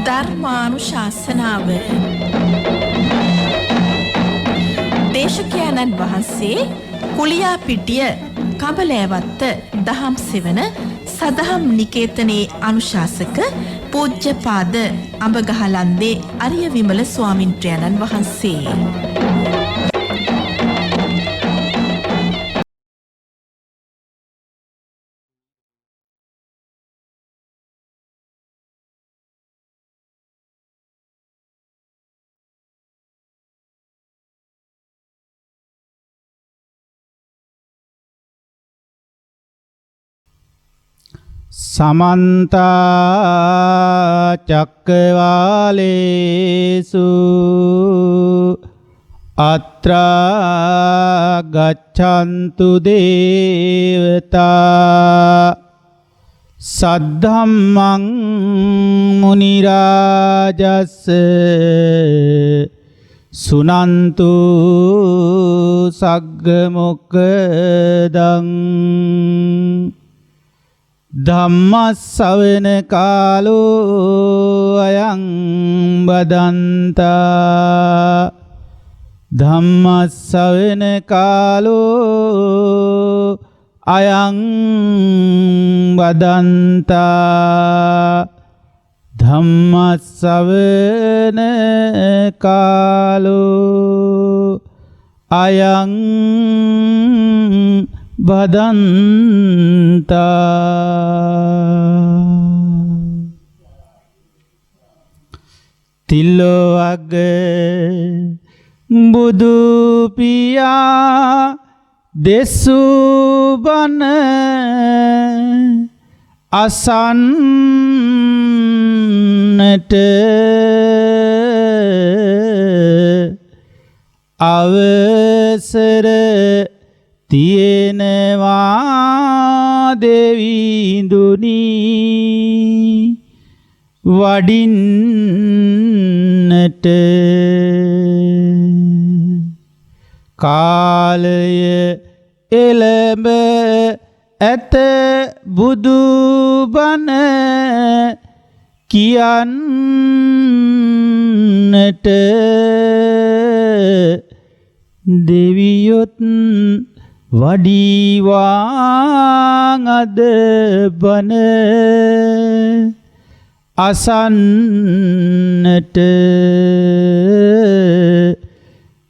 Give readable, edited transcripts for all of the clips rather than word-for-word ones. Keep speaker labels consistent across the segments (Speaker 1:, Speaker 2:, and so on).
Speaker 1: ධර්මානුශාසනාව දේශකයන්න් වහන්සේ කුලියාපිටිය කබලෑවත්ත දහම් සෙවන සදහම් නිකේතනයේ අනුශාසක පූජ්‍යපාද අඹගහලන්දේ අරිය විමල ස්වාමින්ත්‍රයන්න් වහන්සේ.
Speaker 2: समन्ता चक्रवालेषु अत्रा गच्छन्तु देवता सद्धम्मं मुनिराजस् सुनन्तु सग्गमुक्खदं ධම්මස්සවන කාලෝ අයං බදන්තා ධම්මස්සවන කාලෝ අයං බදන්තා ධම්මස්සවන කාලෝ අයං බදන්තා තිල්ලොවග්ග බුදු පියා දෙසුබන අසන්නට අවසර තියෙනවා දෙවිඳුනි වඩින්නට කාලය එළඹ ඇත බුදුබණ කියන්නට දෙවියොත් වඩිවාං අද බන අසන්නට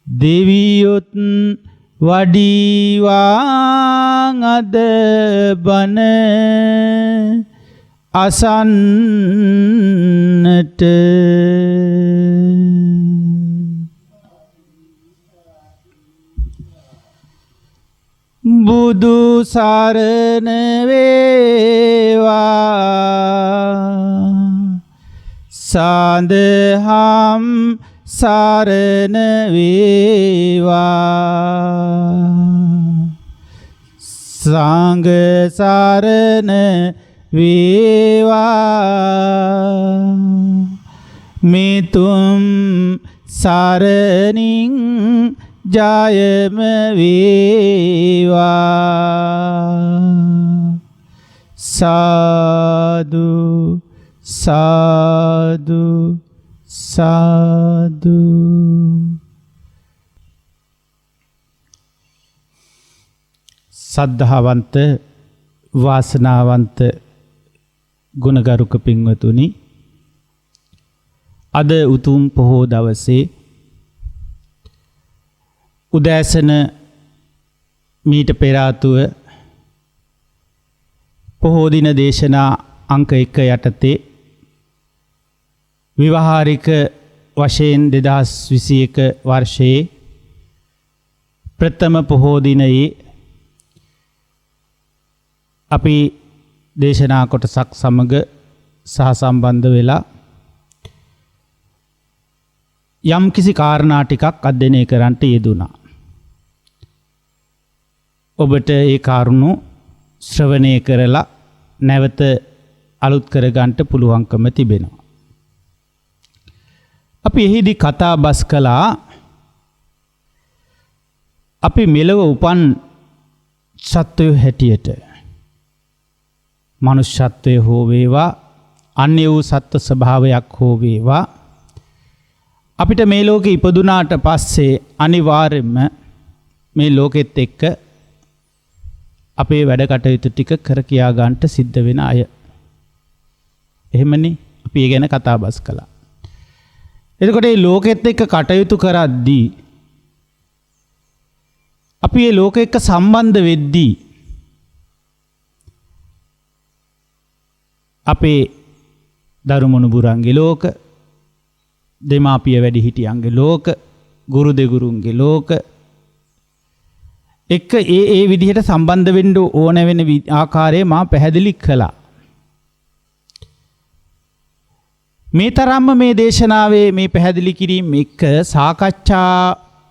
Speaker 2: දෙවියොත් වඩිවාං අද බන අසන්නට බුදු සරණ වේවා සඳහම් සරණ වේවා සංඝ සරණ වේවා මිතුම් සරණින් ජයම වේවා සාදු සාදු සාදු. සද්ධාවන්ත වාසනාවන්ත ගුණගරුක පින්වතුනි, අද උතුම් පොහෝ දවසේ උදෑසන මීට පෙර ආතුව පොහෝ දින දේශනා අංක 1 යටතේ විවාහාරික වශයෙන් 2021 වර්ෂයේ ප්‍රථම පොහෝ දිනයේ අපි දේශනා කොටසක් සමග සහසම්බන්ධ වෙලා යම් කිසි කාරණා ටිකක් අධ්‍යයනය කරන්නට යෙදුණා. ඔබට ඒ කාරුණු ශ්‍රවණය කරලා නැවත අලුත් කරගන්නට පුළුවන්කම තිබෙනවා. අපි එහිදී කතා බස් කළා අපි මෙලව උපන් සත්වයෝ හැටියට මනුෂ්‍යත්වය හෝ වේවා අන්‍ය වූ සත්ව ස්වභාවයක් හෝ වේවා අපිට මේ ලෝකේ ඉපදුනාට පස්සේ අනිවාර්යයෙන්ම මේ ලෝකෙත් එක්ක අපේ වැඩ කටයුතු ටික කර කියා ගන්නට සිද්ධ වෙන අය. එහෙමනේ අපි ඒ ගැන කතා බස් කළා. එතකොට මේ ලෝකෙත් එක්ක කටයුතු කරද්දී අපි මේ ලෝකෙ එක්ක සම්බන්ධ වෙද්දී අපේ දරුමුණුබුරන්ගේ ලෝක, දෙමාපිය වැඩිහිටියන්ගේ ලෝක, ගුරු දෙගුරුන්ගේ ලෝක එක්ක ඒ විදිහට සම්බන්ධ වෙන්න ඕන වෙන ආකාරය මා පැහැදිලි කළා. මේ තරම්ම මේ දේශනාවේ මේ පැහැදිලි කිරීම එක්ක සාකච්ඡා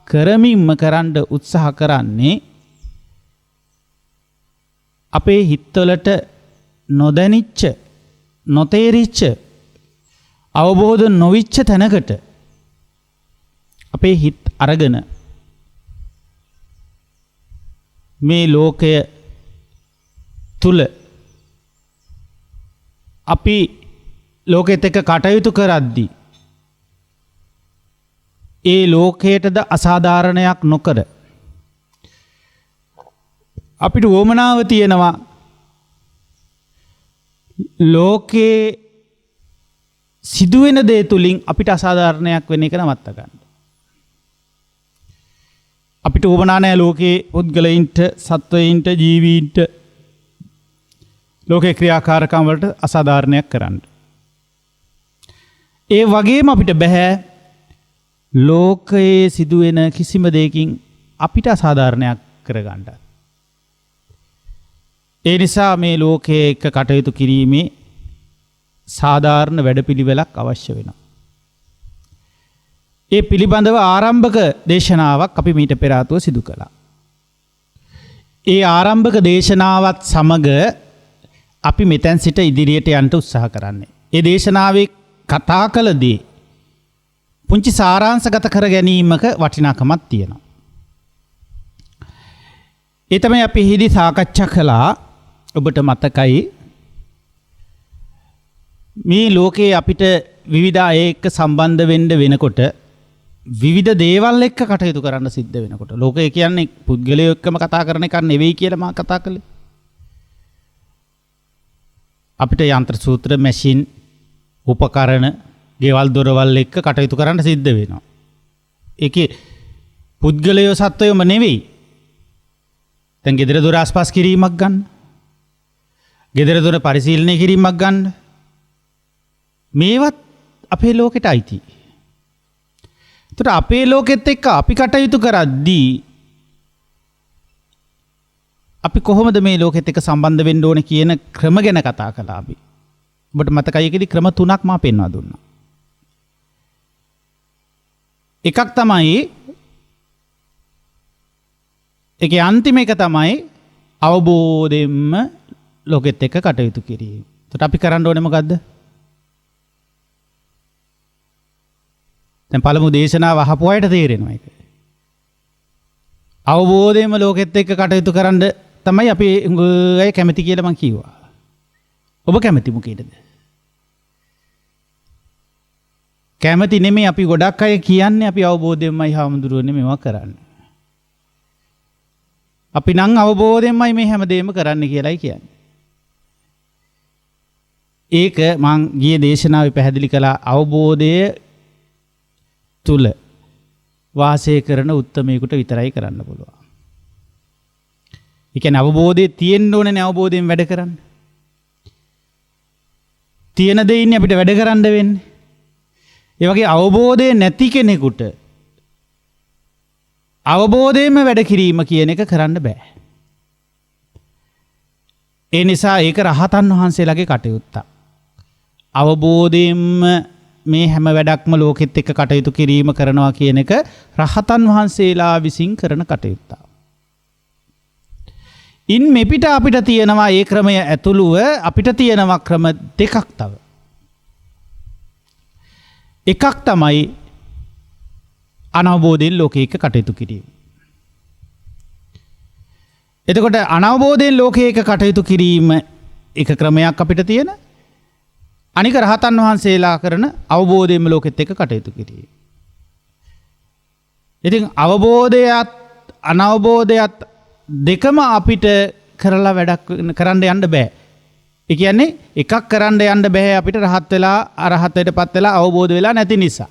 Speaker 2: කරමින්ම කරන්න උත්සාහ කරන්නේ අපේ හිතවලට නොදැනිච්ච, නොතේරිච්ච, අවබෝධ නොවිච්ච තැනකට අපේ හිත අරගෙන මේ ලෝකය තුල අපි ලෝකෙත් එක්ක කටයුතු කරද්දී ඒ ලෝකයටද අසාධාරණයක් නොකර අපිට වොමනාව තියෙනවා ලෝකේ සිදුවෙන දේ තුලින් අපිට අසාධාරණයක් වෙන එක නවත්ත ගන්න. අපිට වොමනා නැහැ ලෝකේ පුද්ගලයින්ට, සත්වයින්ට, ජීවීන්ට ලෝකේ ක්‍රියාකාරකම් වලට අසාධාරණයක් කරන්න. ඒ වගේම අපිට බෑ ලෝකයේ සිදුවෙන කිසිම දෙයකින් අපිට අසාධාරණයක් කරගන්න. ඒ නිසා මේ ලෝකයේ එක්ක කටයුතු කිරීමේ සාධාරණ වැඩපිළිවෙලක් අවශ්‍ය වෙනවා. ඒ පිළිබඳව ආරම්භක දේශනාවක් අපි මීට පෙර ආතුව සිදු කළා. ඒ ආරම්භක දේශනාවත් සමග අපි මෙතෙන් සිට ඉදිරියට යන්න උත්සාහ කරන්නේ. ඒ දේශනාවේ කතා කළ දේ පුංචි සාරාංශගත කර ගැනීමක වටිනාකමක් තියෙනවා. ඒ තමයි අපි හිදී සාකච්ඡා කළා. ඔබට මතකයි මේ ලෝකේ අපිට විවිධ අය එක්ක සම්බන්ධ වෙන්න වෙනකොට විවිධ දේවල් එක්ක කටයුතු කරන්න සිද්ධ වෙනකොට ලෝකය කියන්නේ පුද්ගලයෝ එක්කම කතා කරන එකක් නෙවෙයි කියලා මම කතා කළේ. අපිට යන්ත්‍ර සූත්‍ර, මැෂින්, උපකරණ, ගෙවල් දොරවල් එක්ක කටයුතු කරන්න සිද්ධ වෙනවා. ඒකේ පුද්ගලයෝ සත්වයෝම නෙවෙයි. දැන් ගෙදර දොර ආස්පාස් කිරීමක් ගන්න. ගෙදර දොර පරිශීලනය කිරීමක් ගන්න. මේවත් අපේ ලෝකෙට අයිති. ඒතර අපේ ලෝකෙත් එක්ක අපි කටයුතු කරද්දී අපි කොහොමද මේ ලෝකෙත් එක්ක සම්බන්ධ වෙන්න ඕනේ කියන ක්‍රම ගැන කතා කළා අපි. ඔබට මතකයි ඒකෙදි ක්‍රම 3ක් මා පෙන්වා දුන්නා. එකක් තමයි ඒකේ අන්තිම එක තමයි අවබෝධයෙන්ම ලෝකෙත් එක්ක කටයුතු කිරීම. ඒකට අපි කරන්න ඕනේ මොකද්ද? දැන් පළමු දේශනාව අහපු අයට තේරෙනවා ඒක. අවබෝධයෙන්ම ලෝකෙත් එක්ක කටයුතු කරන්න තමයි අපි අය කැමති කියලා මම කිව්වා. ඔබ කැමති මොකේද? කැමති නෙමෙයි අපි ගොඩක් අය කියන්නේ අපි අවබෝධයෙන්මයි හාමුදුරුවනේ මේවා කරන්නේ. අපි නම් අවබෝධයෙන්මයි මේ හැමදේම කරන්න කියලායි කියන්නේ. ඒක මං ගියේ දේශනාවේ පැහැදිලි කළා අවබෝධය තුල වාසය කරන උත්තමයෙකුට විතරයි කරන්න පුළුවන්. ඒ කියන්නේ අවබෝධය තියෙන්න ඕනේ අවබෝධයෙන් වැඩ කරන්න. තියෙන දෙයින් අපිට වැඩ කරන්න වෙන්නේ. ඒ වගේ අවබෝධය නැති කෙනෙකුට අවබෝධයෙන්ම වැඩ කිරීම කියන එක කරන්න බෑ. ඒ නිසා ඒක රහතන් වහන්සේලාගේ කටයුත්තක්. අවබෝධයෙන්ම මේ හැම වැඩක්ම ලෝකෙත් එක්ක කටයුතු කිරීම කරනවා කියන එක රහතන් වහන්සේලා විසින් කරන කටයුත්තක්. ඉන් මෙපිට අපිට තියෙනවා ඒ ක්‍රමය ඇතුළුව අපිට තියෙනවා ක්‍රම දෙකක් තව. එකක් තමයි අනවබෝධයෙන් ලෝකයක කටයුතු කිරීම. එතකොට අනවබෝධයෙන් ලෝකයක කටයුතු කිරීම එක ක්‍රමයක් අපිට තියෙන. අනික රහතන් වහන්සේලා කරන අවබෝධයෙන්ම ලෝකෙත් එක්ක කටයුතු කිරීම. ඉතින් අවබෝධයත් අනවබෝධයත් දෙකම අපිට කරලා වැඩක් කරන්න යන්න බෑ. ඒ කියන්නේ එකක් කරන්න යන්න බෑ අපිට රහත් වෙලා අරහතයටපත් වෙලා අවබෝධ වෙලා නැති නිසා.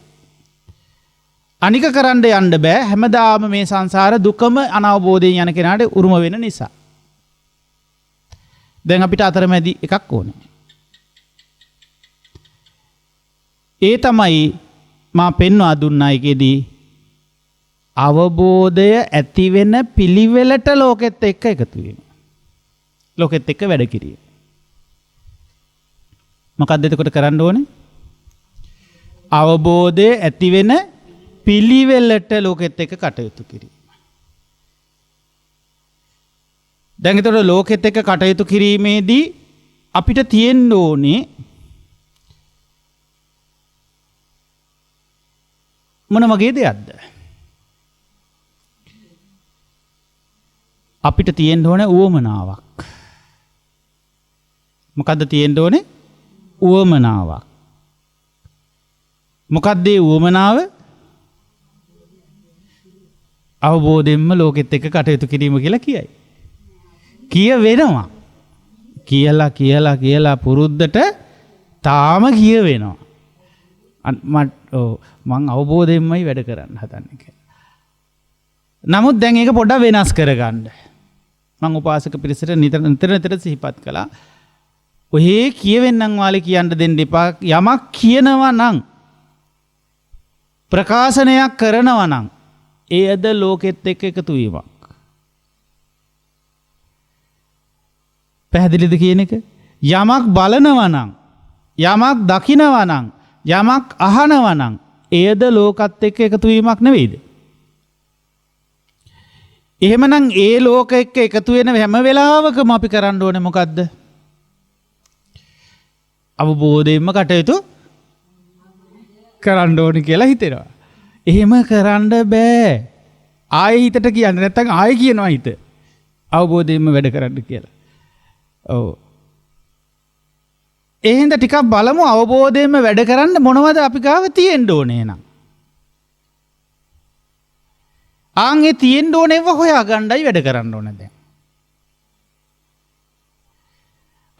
Speaker 2: අනික කරන්න යන්න බෑ හැමදාම මේ සංසාර දුකම අනවබෝධයෙන් යන කෙනාට උරුම වෙන නිසා. දැන් අපිට අතරමැදි එකක් ඕනේ. ඒ තමයි මා පෙන්වා දුන්නා එකේදී අවබෝධය ඇති වෙන පිළිවෙලට ලෝකෙත් එක්ක එකතු වීම. ලෝකෙත් එක්ක වැඩ කිරීම. මොකක්ද එතකොට කරන්න ඕනේ? අවබෝධය ඇති වෙන පිළිවෙලට ලෝකෙත් එක්ක කටයුතු කිරීම. දැන් එතකොට ලෝකෙත් එක්ක කටයුතු කිරීමේදී අපිට තියෙන්න ඕනේ මොන වගේ දෙයක්ද? අපිට තියෙන්න ඕනේ උවමනාවක්. මොකද්ද තියෙන්න ඕනේ? උවමනාවක්. මොකක්ද ඒ උවමනාව? අවබෝධයෙන්ම ලෝකෙත් එක්ක කටයුතු කිරීම කියලා කියයි. කියවෙනවා. කියලා පුරුද්දට තාම කියවෙනවා. මං අවබෝධයෙන්මයි වැඩ කරන්න හදන්නේ කියලා. නමුත් දැන් ඒක පොඩ්ඩක් වෙනස් කරගන්න. මං උපාසක පිරිසට නිතර සිහිපත් කළා. ඔහේ කියවෙන්නම් වාලේ කියන්න දෙන්න එපා. යමක් කියනවා නම් ප්‍රකාශනයක් කරනවා නම් එයද ලෝකෙත් එක්ක එකතු වීමක්. පැහැදිලිද කියන එක? යමක් බලනවා නම් යමක් දකිනවා නම් යමක් අහනවා නම් එයද ලෝකත් එක්ක එකතු වීමක් නෙවෙයිද? එහෙමනම් ඒ ලෝක එක්ක එකතු වෙන හැම වෙලාවකම අපි කරන්න ඕනේ මොකද්ද? අවබෝධයෙන්ම කටයුතු කරන්න ඕනේ කියලා හිතෙනවා. එහෙම කරන්න බෑ. ආයෙ හිතට කියන්නේ නැත්නම් ආයෙ කියනවා හිත. අවබෝධයෙන්ම වැඩ කරන්න කියලා. ඔව්. එහෙනම් ටිකක් බලමු අවබෝධයෙන්ම වැඩ කරන්න මොනවද අපි ගාව තියෙන්න ඕනේ නම්. ආන්ගේ තියෙන්න ඕනේව හොයාගන්නයි වැඩ කරන්න ඕනේ දැන්.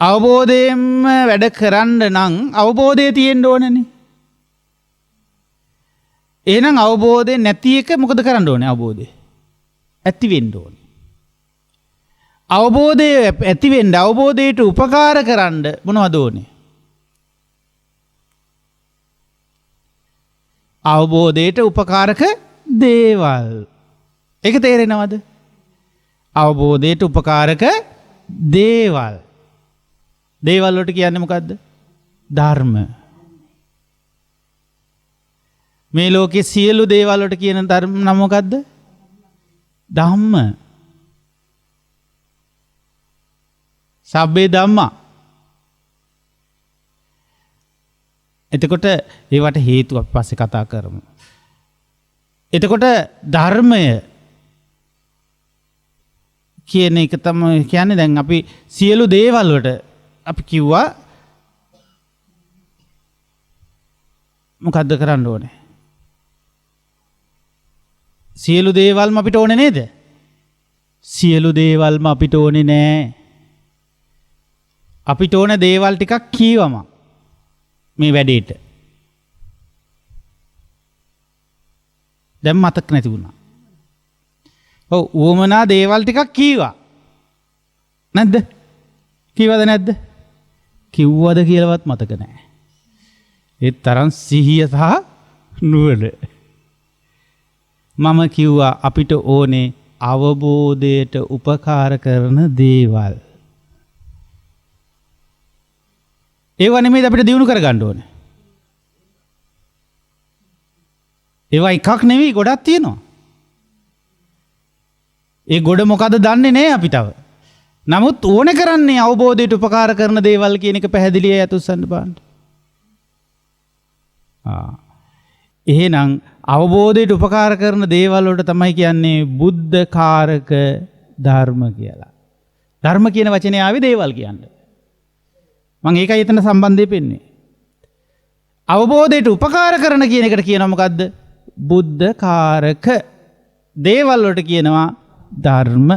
Speaker 2: අවබෝධයෙන්ම වැඩ කරන්න නම් අවබෝධය තියෙන්න ඕනනේ. එහෙනම් අවබෝධය නැති එක මොකද කරන්න ඕනේ? අවබෝධය ඇති වෙන්න ඕනේ. අවබෝධය ඇති වෙන්න අවබෝධයට උපකාර කරන්න මොනවද ඕනේ? අවබෝධයට උපකාරක දේවල්. ඒක තේරෙනවද? අවබෝධයට උපකාරක දේවල්. දේවල් වලට කියන්නේ මොකද්ද? ධර්ම. මේ ලෝකේ සියලු දේවල් වලට කියන ධර්ම නම මොකද්ද? ධම්ම. සබ්බේ ධම්මා. එතකොට ඒවට හේතු අපි පස්සේ කතා කරමු. එතකොට ධර්මය කියන එක තමයි කියන්නේ දැන් අපි සියලු දේවල් වලට අපි කිව්වා මොකද්ද කරන්න ඕනේ? සියලු දේවල්ම අපිට ඕනේ නේද? සියලු දේවල්ම අපිට ඕනේ නෑ. අපිට ඕන දේවල් ටිකක් කීවම මේ වැඩේට. දැන් මතක නැති වුණා. ඔව් උවමනා දේවල් ටිකක් කීවා. නැද්ද? කීවද නැද්ද? කිව්වද කියලාවත් මතක නැහැ. ඒ තරම් සිහිය සහ නුවණ. මම කිව්වා අපිට ඕනේ අවබෝධයට උපකාර කරන දේවල්. ඒවා නෙමෙයි අපිට දිනු කරගන්න ඕනේ. ඒවා එකක් නෙවෙයි ගොඩක් තියෙනවා. ඒ ගොඩ මොකද දන්නේ නැහැ අපි තව. නමුත් ඕනේ කරන්නේ අවබෝධයට උපකාර කරන දේවල් කියන එක පැහැදිලියි අතුස්සන්න බලන්න. එහෙනම් අවබෝධයට උපකාර කරන දේවල් වලට තමයි කියන්නේ බුද්ධ කාරක ධර්ම කියලා. ධර්ම කියන වචනේ ආවේ දේවල් කියන්නේ. මම ඒකයි එතන සම්බන්ධය පෙන්නේ. අවබෝධයට උපකාර කරන කියන එකට කියනවා මොකද්ද? බුද්ධකාරක දේවල් වලට කියනවා ධර්ම.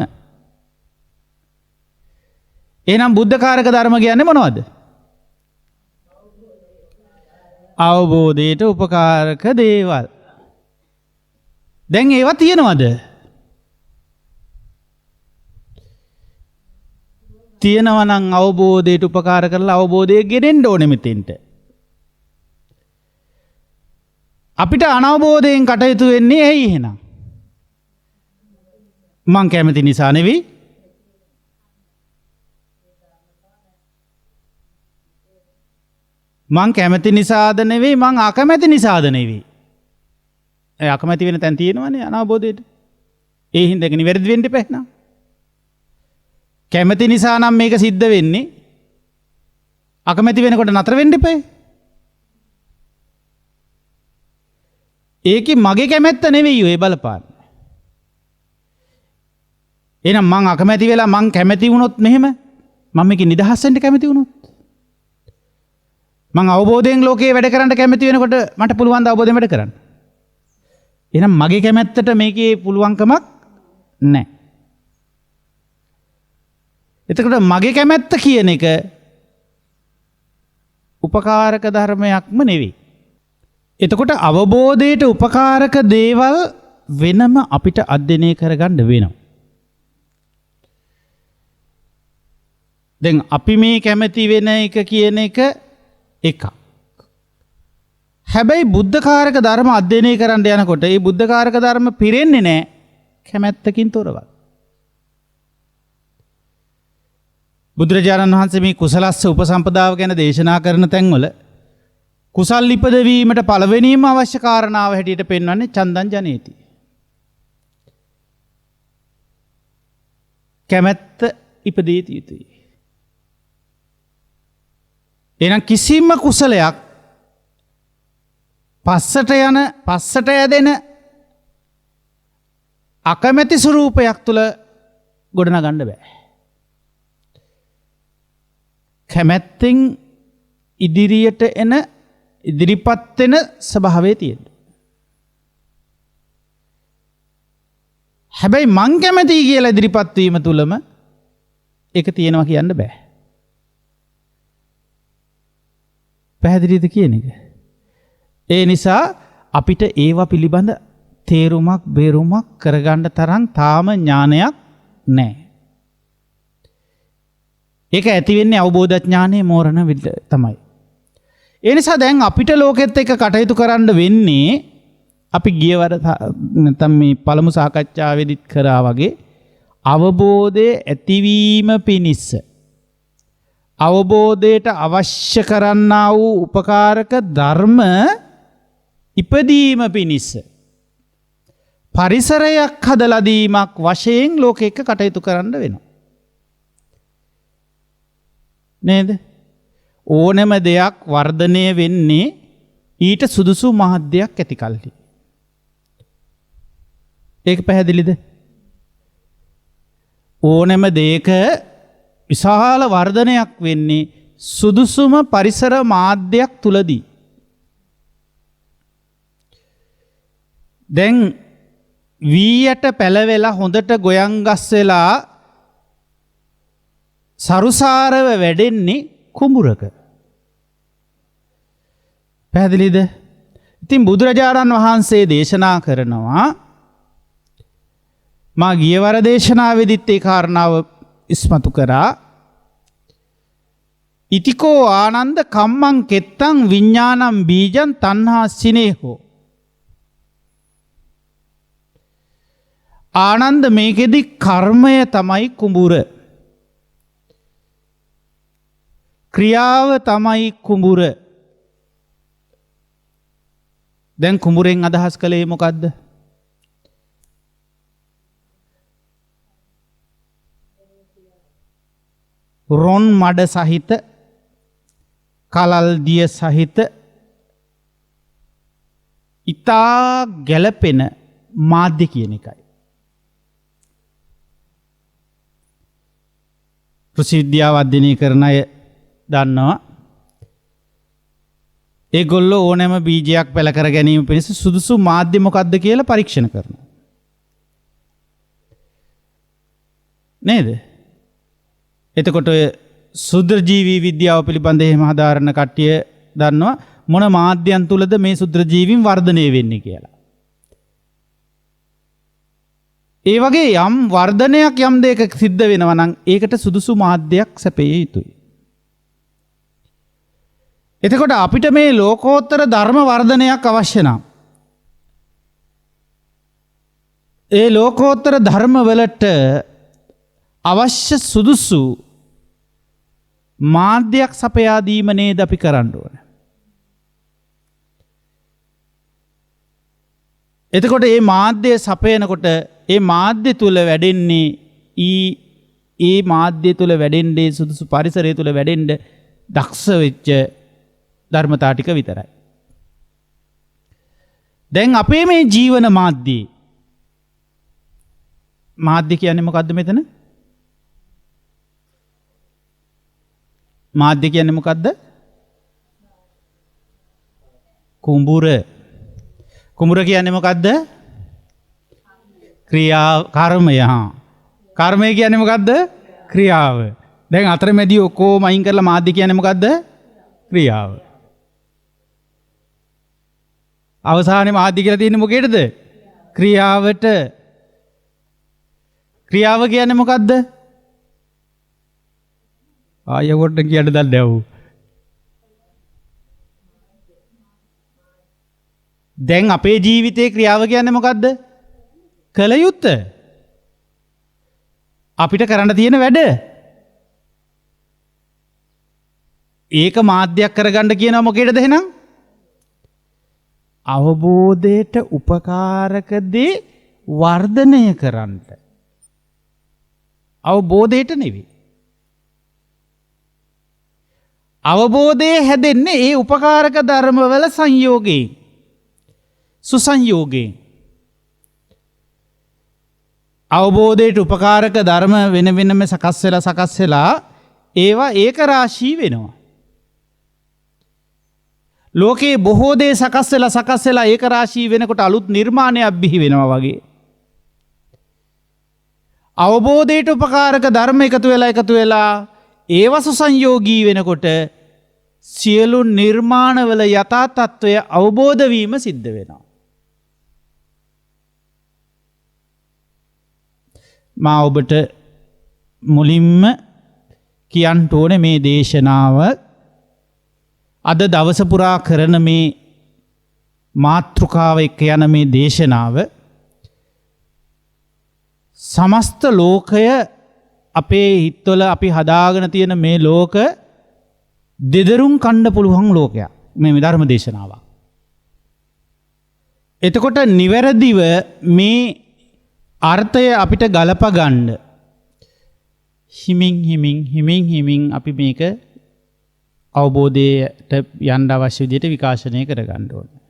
Speaker 2: එහෙනම් බුද්ධකාරක ධර්ම කියන්නේ මොනවද? අවබෝධයට උපකාරක දේවල්. දැන් ඒවා තියෙනවද? තියෙනවා නම් අවබෝධයට උපකාර කරලා අවබෝධය ගෙනෙන්න ඕනේ මෙතෙන්ට. අපිට අනවබෝධයෙන් කටයුතු වෙන්නේ ඇයි එහෙනම්? මං කැමති නිසා නෙවෙයි. මං කැමති නිසාද නෙවෙයි, මං අකමැති නිසාද නෙවෙයි. ඒ අකමැති වෙන තැන් තියෙනවනේ අනවබෝධයට. ඒ හින්දාගෙන නිවැරදි වෙන්න එපා නේද? කැමති නිසා නම් මේක සිද්ධ වෙන්නේ. අකමැති වෙනකොට නතර වෙන්න එපා. ඒකේ මගේ කැමැත්ත නෙවෙයි ඔය බලපාන. එහෙනම් මං අකමැති වෙලා මං කැමති වුණොත් මෙහෙම මම මේක නිදහස් වෙන්න කැමති වුණොත් මං අවබෝධයෙන් ලෝකේ වැඩ කරන්න කැමති වෙනකොට මට පුළුවන් ද අවබෝධයෙන් වැඩ කරන්න? එහෙනම් මගේ කැමැත්තට මේකේ පුළුවන්කමක් නැහැ. එතකොට මගේ කැමැත්ත කියන එක උපකාරක ධර්මයක්ම නෙවෙයි. එතකොට අවබෝධයට උපකාරක දේවල් වෙනම අපිට අධ්‍යයනය කරගන්න වෙනවා. දැන් අපි මේ කැමති වෙන එක කියන එක එකක්. හැබැයි බුද්ධකාරක ධර්ම අධ්‍යයනය කරන්න යනකොට ඒ බුද්ධකාරක ධර්ම පිරෙන්නේ නැහැ කැමැත්තකින් තොරව. බුදුරජාණන් වහන්සේ මේ කුසලස්ස උපසම්පදාව ගැන දේශනා කරන තැන්වල කුසල් ඉපදවීමට පළවෙනිම අවශ්‍ය කාරණාව හැටියට පෙන්වන්නේ චන්දං ජනේති. කැමැත්ත ඉපදීති යුතුයි. එහෙනම් කිසිම කුසලයක් පස්සට යදෙන අකමැති ස්වරූපයක් තුල ගොඩනගන්න බෑ. කැමැත්තෙන් ඉදිරියට එන ඉදිරිපත් වෙන ස්වභාවය තියෙන. හැබැයි මං කැමතියි කියලා ඉදිරිපත් වීම තුලම ඒක තියෙනවා කියන්න බෑ. පැහැදිලිද කියන එක? ඒ නිසා අපිට ඒවා පිළිබඳ තේරුමක් බේරුමක් කරගන්න තරම් තාම ඥානයක් නැහැ. ඒක ඇති වෙන්නේ අවබෝධ ඥානයේ මෝරණ විට තමයි. ඒ නිසා දැන් අපිට ලෝකෙත් එක්ක කටයුතු කරන්න වෙන්නේ අපි ගියවර නැත්නම් මේ පළමු සාකච්ඡාවේදීත් කරා වගේ අවබෝධයේ ඇතිවීම පිණිස අවබෝධයට අවශ්‍ය කරන්නා වූ උපකාරක ධර්ම ඉපදීම පිණිස පරිසරයක් හදලා දීමක් වශයෙන් ලෝකෙක කටයුතු කරන්න වෙනවා. නේද? ඕනෑම දෙයක් වර්ධනය වෙන්නේ ඊට සුදුසු මාධ්‍යයක් ඇති කල්හි. ඒක පැහැදිලිද? ඕනෑම දෙයක විශාල වර්ධනයක් වෙන්නේ සුදුසුම පරිසර මාධ්‍යයක් තුලදී. දැන් වීයට පැලවෙලා හොඳට ගොයන් ගස් වෙලා සරුසාරව වැඩෙන්නේ කුඹුරක. පැහැදිලිද? ඉතින් බුදුරජාණන් වහන්සේ දේශනා කරනවා මා ගියවර දේශනාවේදීත් ඒ කාරණාව ඉස්මතු කරා. ඉතිකෝ ආනන්ද කම්මං කෙත්තං විඥානං බීජං තණ්හා සිනේහෝ. ආනන්ද මේකෙදි කර්මය තමයි කුඹුර. ක්‍රියාව තමයි කුඹුර. දැන් කුඹුරෙන් අදහස් කළේ මොකද්ද? රොන් මඩ සහිත කලල් දිය සහිත ඉතා ගැළපෙන මාධ්‍ය කියන එකයි. කෘෂි විද්‍යාව අධ්‍යයනය කරන අය දන්නවා ඒගොල්ලෝ ඕනෑම බීජයක් පැළ කර ගැනීම පිණිස සුදුසු මාධ්‍ය මොකක්ද කියලා පරීක්ෂණ කරනවා. නේද? එතකොට සුද්‍රජීවී විද්‍යාව පිළිබඳ එහෙම හදාරන කට්ටිය දන්නවා මොන මාධ්‍යයන් තුලද මේ සුද්‍රජීවීන් වර්ධනය වෙන්නේ කියලා. ඒ වගේ යම් වර්ධනයක් යම් දෙයක සිද්ධ වෙනවා නම් ඒකට සුදුසු මාධ්‍යයක් සැපිය යුතුයි. එතකොට අපිට මේ ලෝකෝත්තර ධර්ම වර්ධනයක් අවශ්‍ය නම් ඒ ලෝකෝත්තර ධර්ම වලට අවශ්‍ය සුදුසු මාධ්‍යයක් සපයා දීම නේද අපි කරන්න ඕන. එතකොට මේ මාධ්‍ය සපයනකොට ඒ මාධ්‍ය තුල වැඩෙන්නේ ඒ මාධ්‍ය තුල වැඩෙන්නේ සුදුසු පරිසරය තුල වැඩෙන්න දක්ෂ වෙච්ච ධර්මතා ටික විතරයි. දැන් අපේ මේ ජීවන මාධ්‍ය කියන්නේ මොකද්ද මෙතන? මාධ්‍ය කියන්නේ මොකද්ද? කුඹුර. කුඹුර කියන්නේ මොකද්ද? කර්මය. කර්මය කියන්නේ මොකද්ද? ක්‍රියාව. දැන් අතරමැදි ඔක්කොම අයින් කරලා මාධ්‍ය කියන්නේ මොකද්ද? ක්‍රියාව. අවසානයේ මාධ්‍ය කියලා තියෙන්නේ මොකේද? ක්‍රියාවට. ක්‍රියාව කියන්නේ මොකද්ද? ආයෙකට කියන්න දන්නේ නැවු. දැන් අපේ ජීවිතේ ක්‍රියාව කියන්නේ මොකද්ද? කල යුත්තේ. අපිට කරන්න තියෙන වැඩ. ඒක මාධ්‍යයක් කරගන්න කියනවා මොකේද එහෙනම්? අවබෝධයට උපකාරක දේ වර්ධනය කරන්න. අවබෝධයට නෙවෙයි. අවබෝධය හැදෙන්නේ ඒ උපකාරක ධර්මවල සංයෝගයෙන්. සුසංයෝගයෙන්. අවබෝධයට උපකාරක ධර්ම වෙන වෙනම සකස් වෙලා ඒවා ඒක රාශී වෙනවා. ලෝකේ බොහෝ දේ සකස් වෙලා ඒක රාශී වෙනකොට අලුත් නිර්මාණයක් බිහි වෙනවා වගේ. අවබෝධයට උපකාරක ධර්ම එකතු වෙලා ඒව සුසංයෝගී වෙනකොට සියලු නිර්මාණවල යථා තත්ත්වය අවබෝධ වීම සිද්ධ වෙනවා. මා ඔබට මුලින්ම කියන්න ඕනේ මේ දේශනාව අද දවස පුරා කරන මේ මාතෘකාව එක්ක යන මේ දේශනාව සමස්ත ලෝකය අපේ හිත්වල අපි හදාගෙන තියෙන මේ ලෝක දෙදරුම් කණ්ඩ පුළුවන් ලෝකයක් මේ ධර්ම දේශනාව. එතකොට නිවැරදිව මේ අර්ථය අපිට ගලප ගන්න හිමින් අපි මේක අවබෝධයට යන්න අවශ්‍ය විදිහට විකාශනය කරගන්න ඕනේ.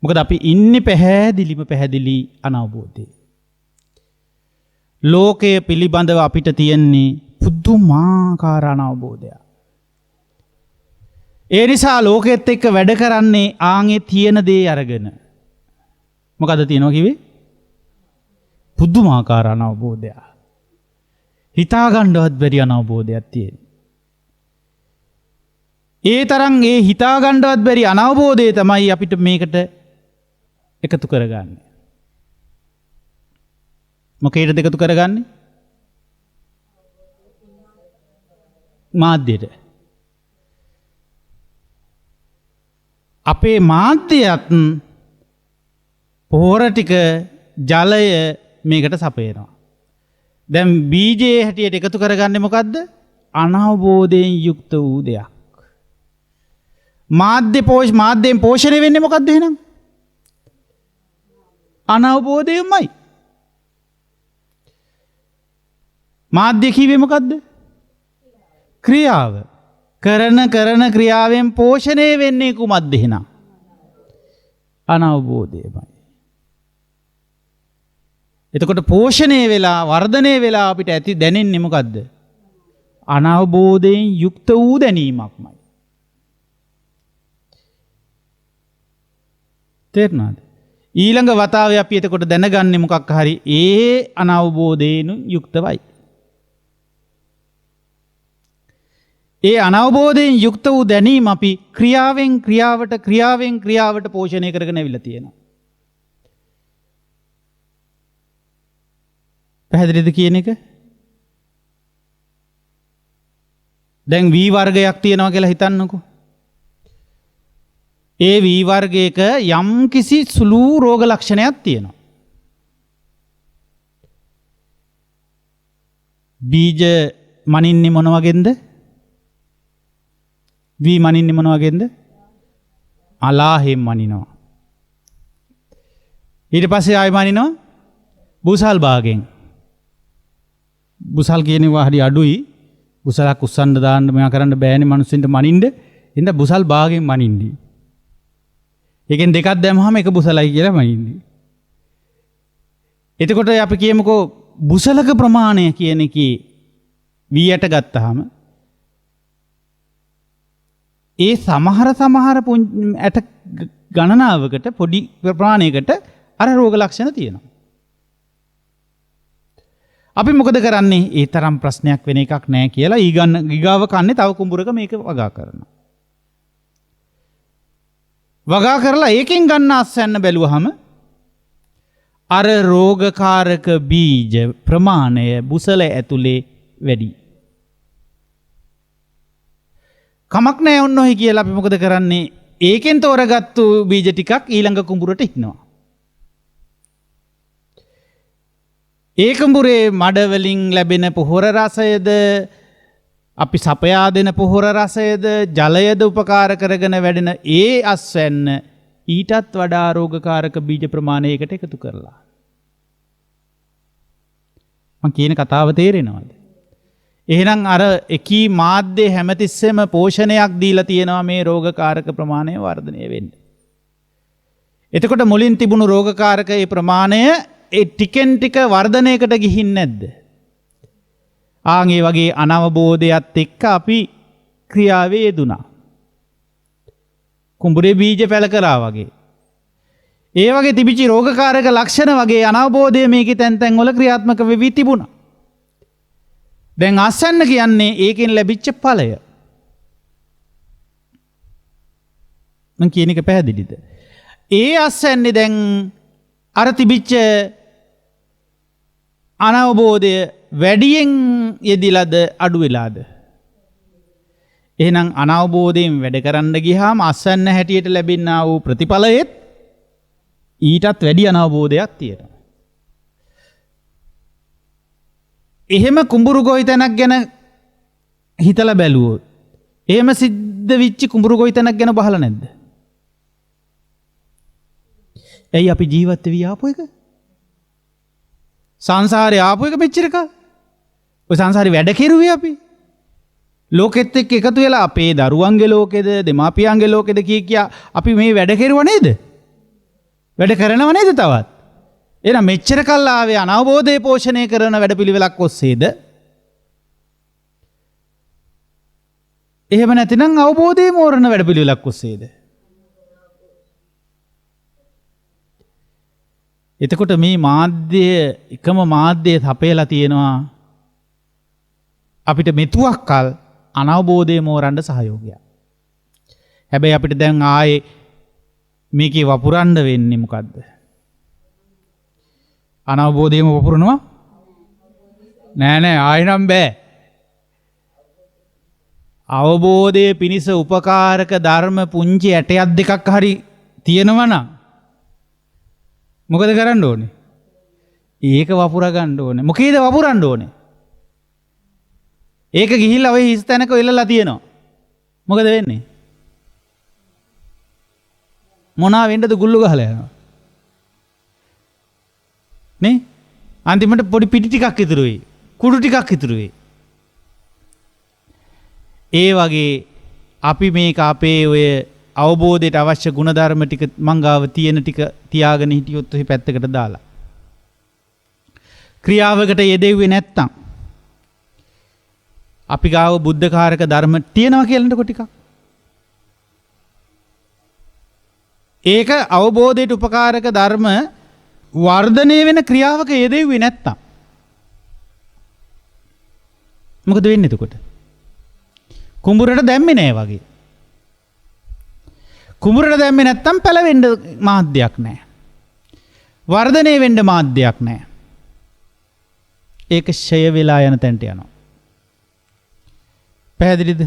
Speaker 2: මොකද අපි ඉන්නේ පැහැදිලි අනවබෝධයේ. ලෝකය පිළිබඳව අපිට තියෙන්නේ පුදුමාකාර අනවබෝධයක්. ඒ නිසා ලෝකෙත් එක්ක වැඩ කරන්නේ ආන්ගේ තියෙන දේ අරගෙන. මොකද තියෙනවා කිව්වේ? පුදුමාකාර අනවබෝධයක්. හිතා ගන්නවත් බැරි අනවබෝධයක් තියෙනවා. ඒ තරම් ඒ හිතා ගන්නවත් බැරි අනවබෝධය තමයි අපිට මේකට එකතු කරගන්නේ. මොකේද එකතු කරගන්නේ? මාධ්‍යයට. අපේ මාධ්‍යයත් පොහොර ටික ජලය මේකට සපයනවා. දැන් බීජයේ හැටියට එකතු කරගන්නේ මොකද්ද? අනවබෝධයෙන් යුක්ත වූ දෙයක්. මාධ්‍යයෙන් පෝෂණය වෙන්නේ මොකද්ද එහෙනම්? අනවබෝධයමයි. මාධ්‍ය කිව්වේ මොකද්ද? ක්‍රියාව. කරන ක්‍රියාවෙන් පෝෂණය වෙන්නේ කුමක්ද එහෙනම්? අනවබෝධයමයි. එතකොට පෝෂණය වෙලා වර්ධනය වෙලා අපිට ඇති දැනෙන්නේ මොකද්ද? අනවබෝධයෙන් යුක්ත වූ දැනීමක්මයි. තේරුණාද? ඊළඟ වතාවේ අපි එතකොට දැනගන්නේ මොකක් හරි ඒ අනවබෝධයෙන් යුක්තවයි. ඒ අනවබෝධයෙන් යුක්ත වූ දැනීම අපි ක්‍රියාවෙන් ක්‍රියාවට පෝෂණය කරගෙන ඇවිල්ලා තියෙනවා. පැහැදිලිද කියන එක? දැන් V වර්ගයක් තියෙනවා කියලා හිතන්නකෝ. ඒ V වර්ගයක යම් කිසි සුළු රෝග ලක්ෂණයක් තියෙනවා. බීජ මනින්නේ මොන වගේන්ද? V මනින්නේ මොන වගේන්ද? අලාහෙන් මනිනවා. ඊට පස්සේ ආයෙ මනිනවා බුසල් භාගෙන්. බුසල් කියනවා හරි අඩුයි. බුසලක් උස්සන්න දාන්න මෙයා කරන්න බෑනේ මිනිස්සුන්ට මනින්න. ඉතින් බුසල් භාගෙන් මනින්නේ. ඒකෙන් දෙකක් දැම්මහම එක බුසලයි කියලා මනින්නේ. එතකොට අපි කියමුකෝ බුසලක ප්‍රමාණය කියන එකේ V8 ගත්තාම ඒ සමහර ඇට ගණනාවකට පොඩි ප්‍රමාණයකට අර රෝග ලක්ෂණ තියෙනවා. අපි මොකද කරන්නේ? ඒ තරම් ප්‍රශ්නයක් වෙන එකක් නෑ කියලා ඊගාව කන්නේ තව කුඹුරක මේක වගා කරනවා. වගා කරලා ඒකෙන් ගන්න අස්වැන්න බැලුවහම අර රෝගකාරක බීජ ප්‍රමාණය බුසල ඇතුලේ වැඩි. කමක් නෑ ඔන්න ඔහි කියලා අපි මොකද කරන්නේ? ඒකෙන් තෝරගත්තු බීජ ටිකක් ඊළඟ කුඹුරට ඉන්නවා. ඒ කුඹුරේ මඩ වලින් ලැබෙන පොහොර රසයද අපි සපයා දෙන පොහොර රසයද ජලයද උපකාර කරගෙන වැඩෙන ඒ අස්වැන්න ඊටත් වඩා රෝගකාරක බීජ ප්‍රමාණයකට එකතු කරලා. මං කියන කතාව තේරෙනවද? එහෙනම් අර එකී මාධ්‍ය හැමතිස්සෙම පෝෂණයක් දීලා තියෙනවා මේ රෝගකාරක ප්‍රමාණය වර්ධනය වෙන්න. එතකොට මුලින් තිබුණු රෝගකාරක ඒ ප්‍රමාණය ඒ ටිකෙන් ටික වර්ධනයකට ගිහින් නැද්ද? ආන් ඒ වගේ අනවබෝධයත් එක්ක අපි ක්‍රියාවේ යෙදුණා. කුඹුරේ බීජ පැල කරා වගේ. ඒ වගේ තිබිච්ච රෝගකාරක ලක්ෂණ වගේ අනවබෝධය මේකේ තැන් තැන් වල ක්‍රියාත්මක වෙවි තිබුණා. දැන් අස්වැන්න කියන්නේ ඒකෙන් ලැබිච්ච ඵලය. මං කියන එක පැහැදිලිද? ඒ අස්වැන්නේ දැන් අර තිබිච්ච අනවබෝධය වැඩියෙන් යෙදිලාද අඩු වෙලාද? එහෙනම් අනවබෝධයෙන් වැඩ කරන්න ගියාම අස්වැන්න හැටියට ලැබෙනා වූ ප්‍රතිඵලයේත් ඊටත් වැඩි අනවබෝධයක් තියෙනවා. එහෙම කුඹුරු ගොවිතැනක් ගැන හිතලා බැලුවොත් එහෙම සිද්ධ වෙච්ච කුඹුරු ගොවිතැනක් ගැන බහලා නැද්ද? ඇයි අපි ජීවත් වෙවි ආපු එක? සංසාරේ ආපු එක මෙච්චර කල්. ඔය සංසාරේ වැඩ කෙරුවේ අපි. ලෝකෙත් එක්ක එකතු වෙලා අපේ දරුවන්ගේ ලෝකෙද දෙමාපියන්ගේ ලෝකෙද කියා අපි මේ වැඩ කෙරුවා නේද? වැඩ කරනව නේද තවත්? එහෙනම් මෙච්චර කල් ආවේ අනවබෝධය පෝෂණය කරන වැඩපිළිවෙලක් ඔස්සේද? එහෙම නැතිනම් අවබෝධයේ මෝරන වැඩපිළිවෙලක් ඔස්සේද? එතකොට මේ මාධ්‍ය එකම මාධ්‍යය තපේලා තියෙනවා අපිට මෙතුවක් කල් අනවබෝධයේ මෝරන්න සහයෝගයක්. හැබැයි අපිට දැන් ආයේ මේකේ වපුරන්න වෙන්නේ මොකද්ද? අනවබෝධයම වපුරනවා? නෑ ආයෙ නම් බෑ. අවබෝධයේ පිනිස උපකාරක ධර්ම පුංචි ඇටයක් දෙකක් හරි තියෙනවා නම් මොකද කරන්න ඕනේ? ඒක වපුරා ගන්න ඕනේ. මොකේද වපුරන්න ඕනේ? ඒක ගිහිල්ලා ඔය හිස් තැනක එල්ලලා තියෙනවා. මොකද වෙන්නේ? මොනවා වෙන්නද? ගුල්ල ගහලා යනවා. නේ? අන්තිමට පොඩි පිටි ටිකක් ඉතුරු වෙයි. කුඩු ටිකක් ඉතුරු වෙයි. ඒ වගේ අපි මේක අපේ ඔය අවබෝධයට අවශ්‍ය ගුණධර්ම ටික මංගාව තියෙන ටික තියාගෙන හිටියොත් ඔහි පැත්තකට දාලා ක්‍රියාවකට යෙදෙව්වේ නැත්තම් අපි ගාව බුද්ධකාරක ධර්ම තියෙනවා කියලානකො ටිකක් ඒක අවබෝධයට උපකාරක ධර්ම වර්ධනය වෙන ක්‍රියාවක යෙදෙව්වේ නැත්තම් මොකද වෙන්නේ එතකොට? කුඹුරට දැම්මේ නෑ වගේ. කුඹුරට දැම්මේ නැත්තම් පැලවෙන්න මාධ්‍යයක් නෑ. වර්ධනය වෙන්න මාධ්‍යයක් නෑ. ඒක ෂය වෙලා යන තැනට යනවා. පැහැදිලිද?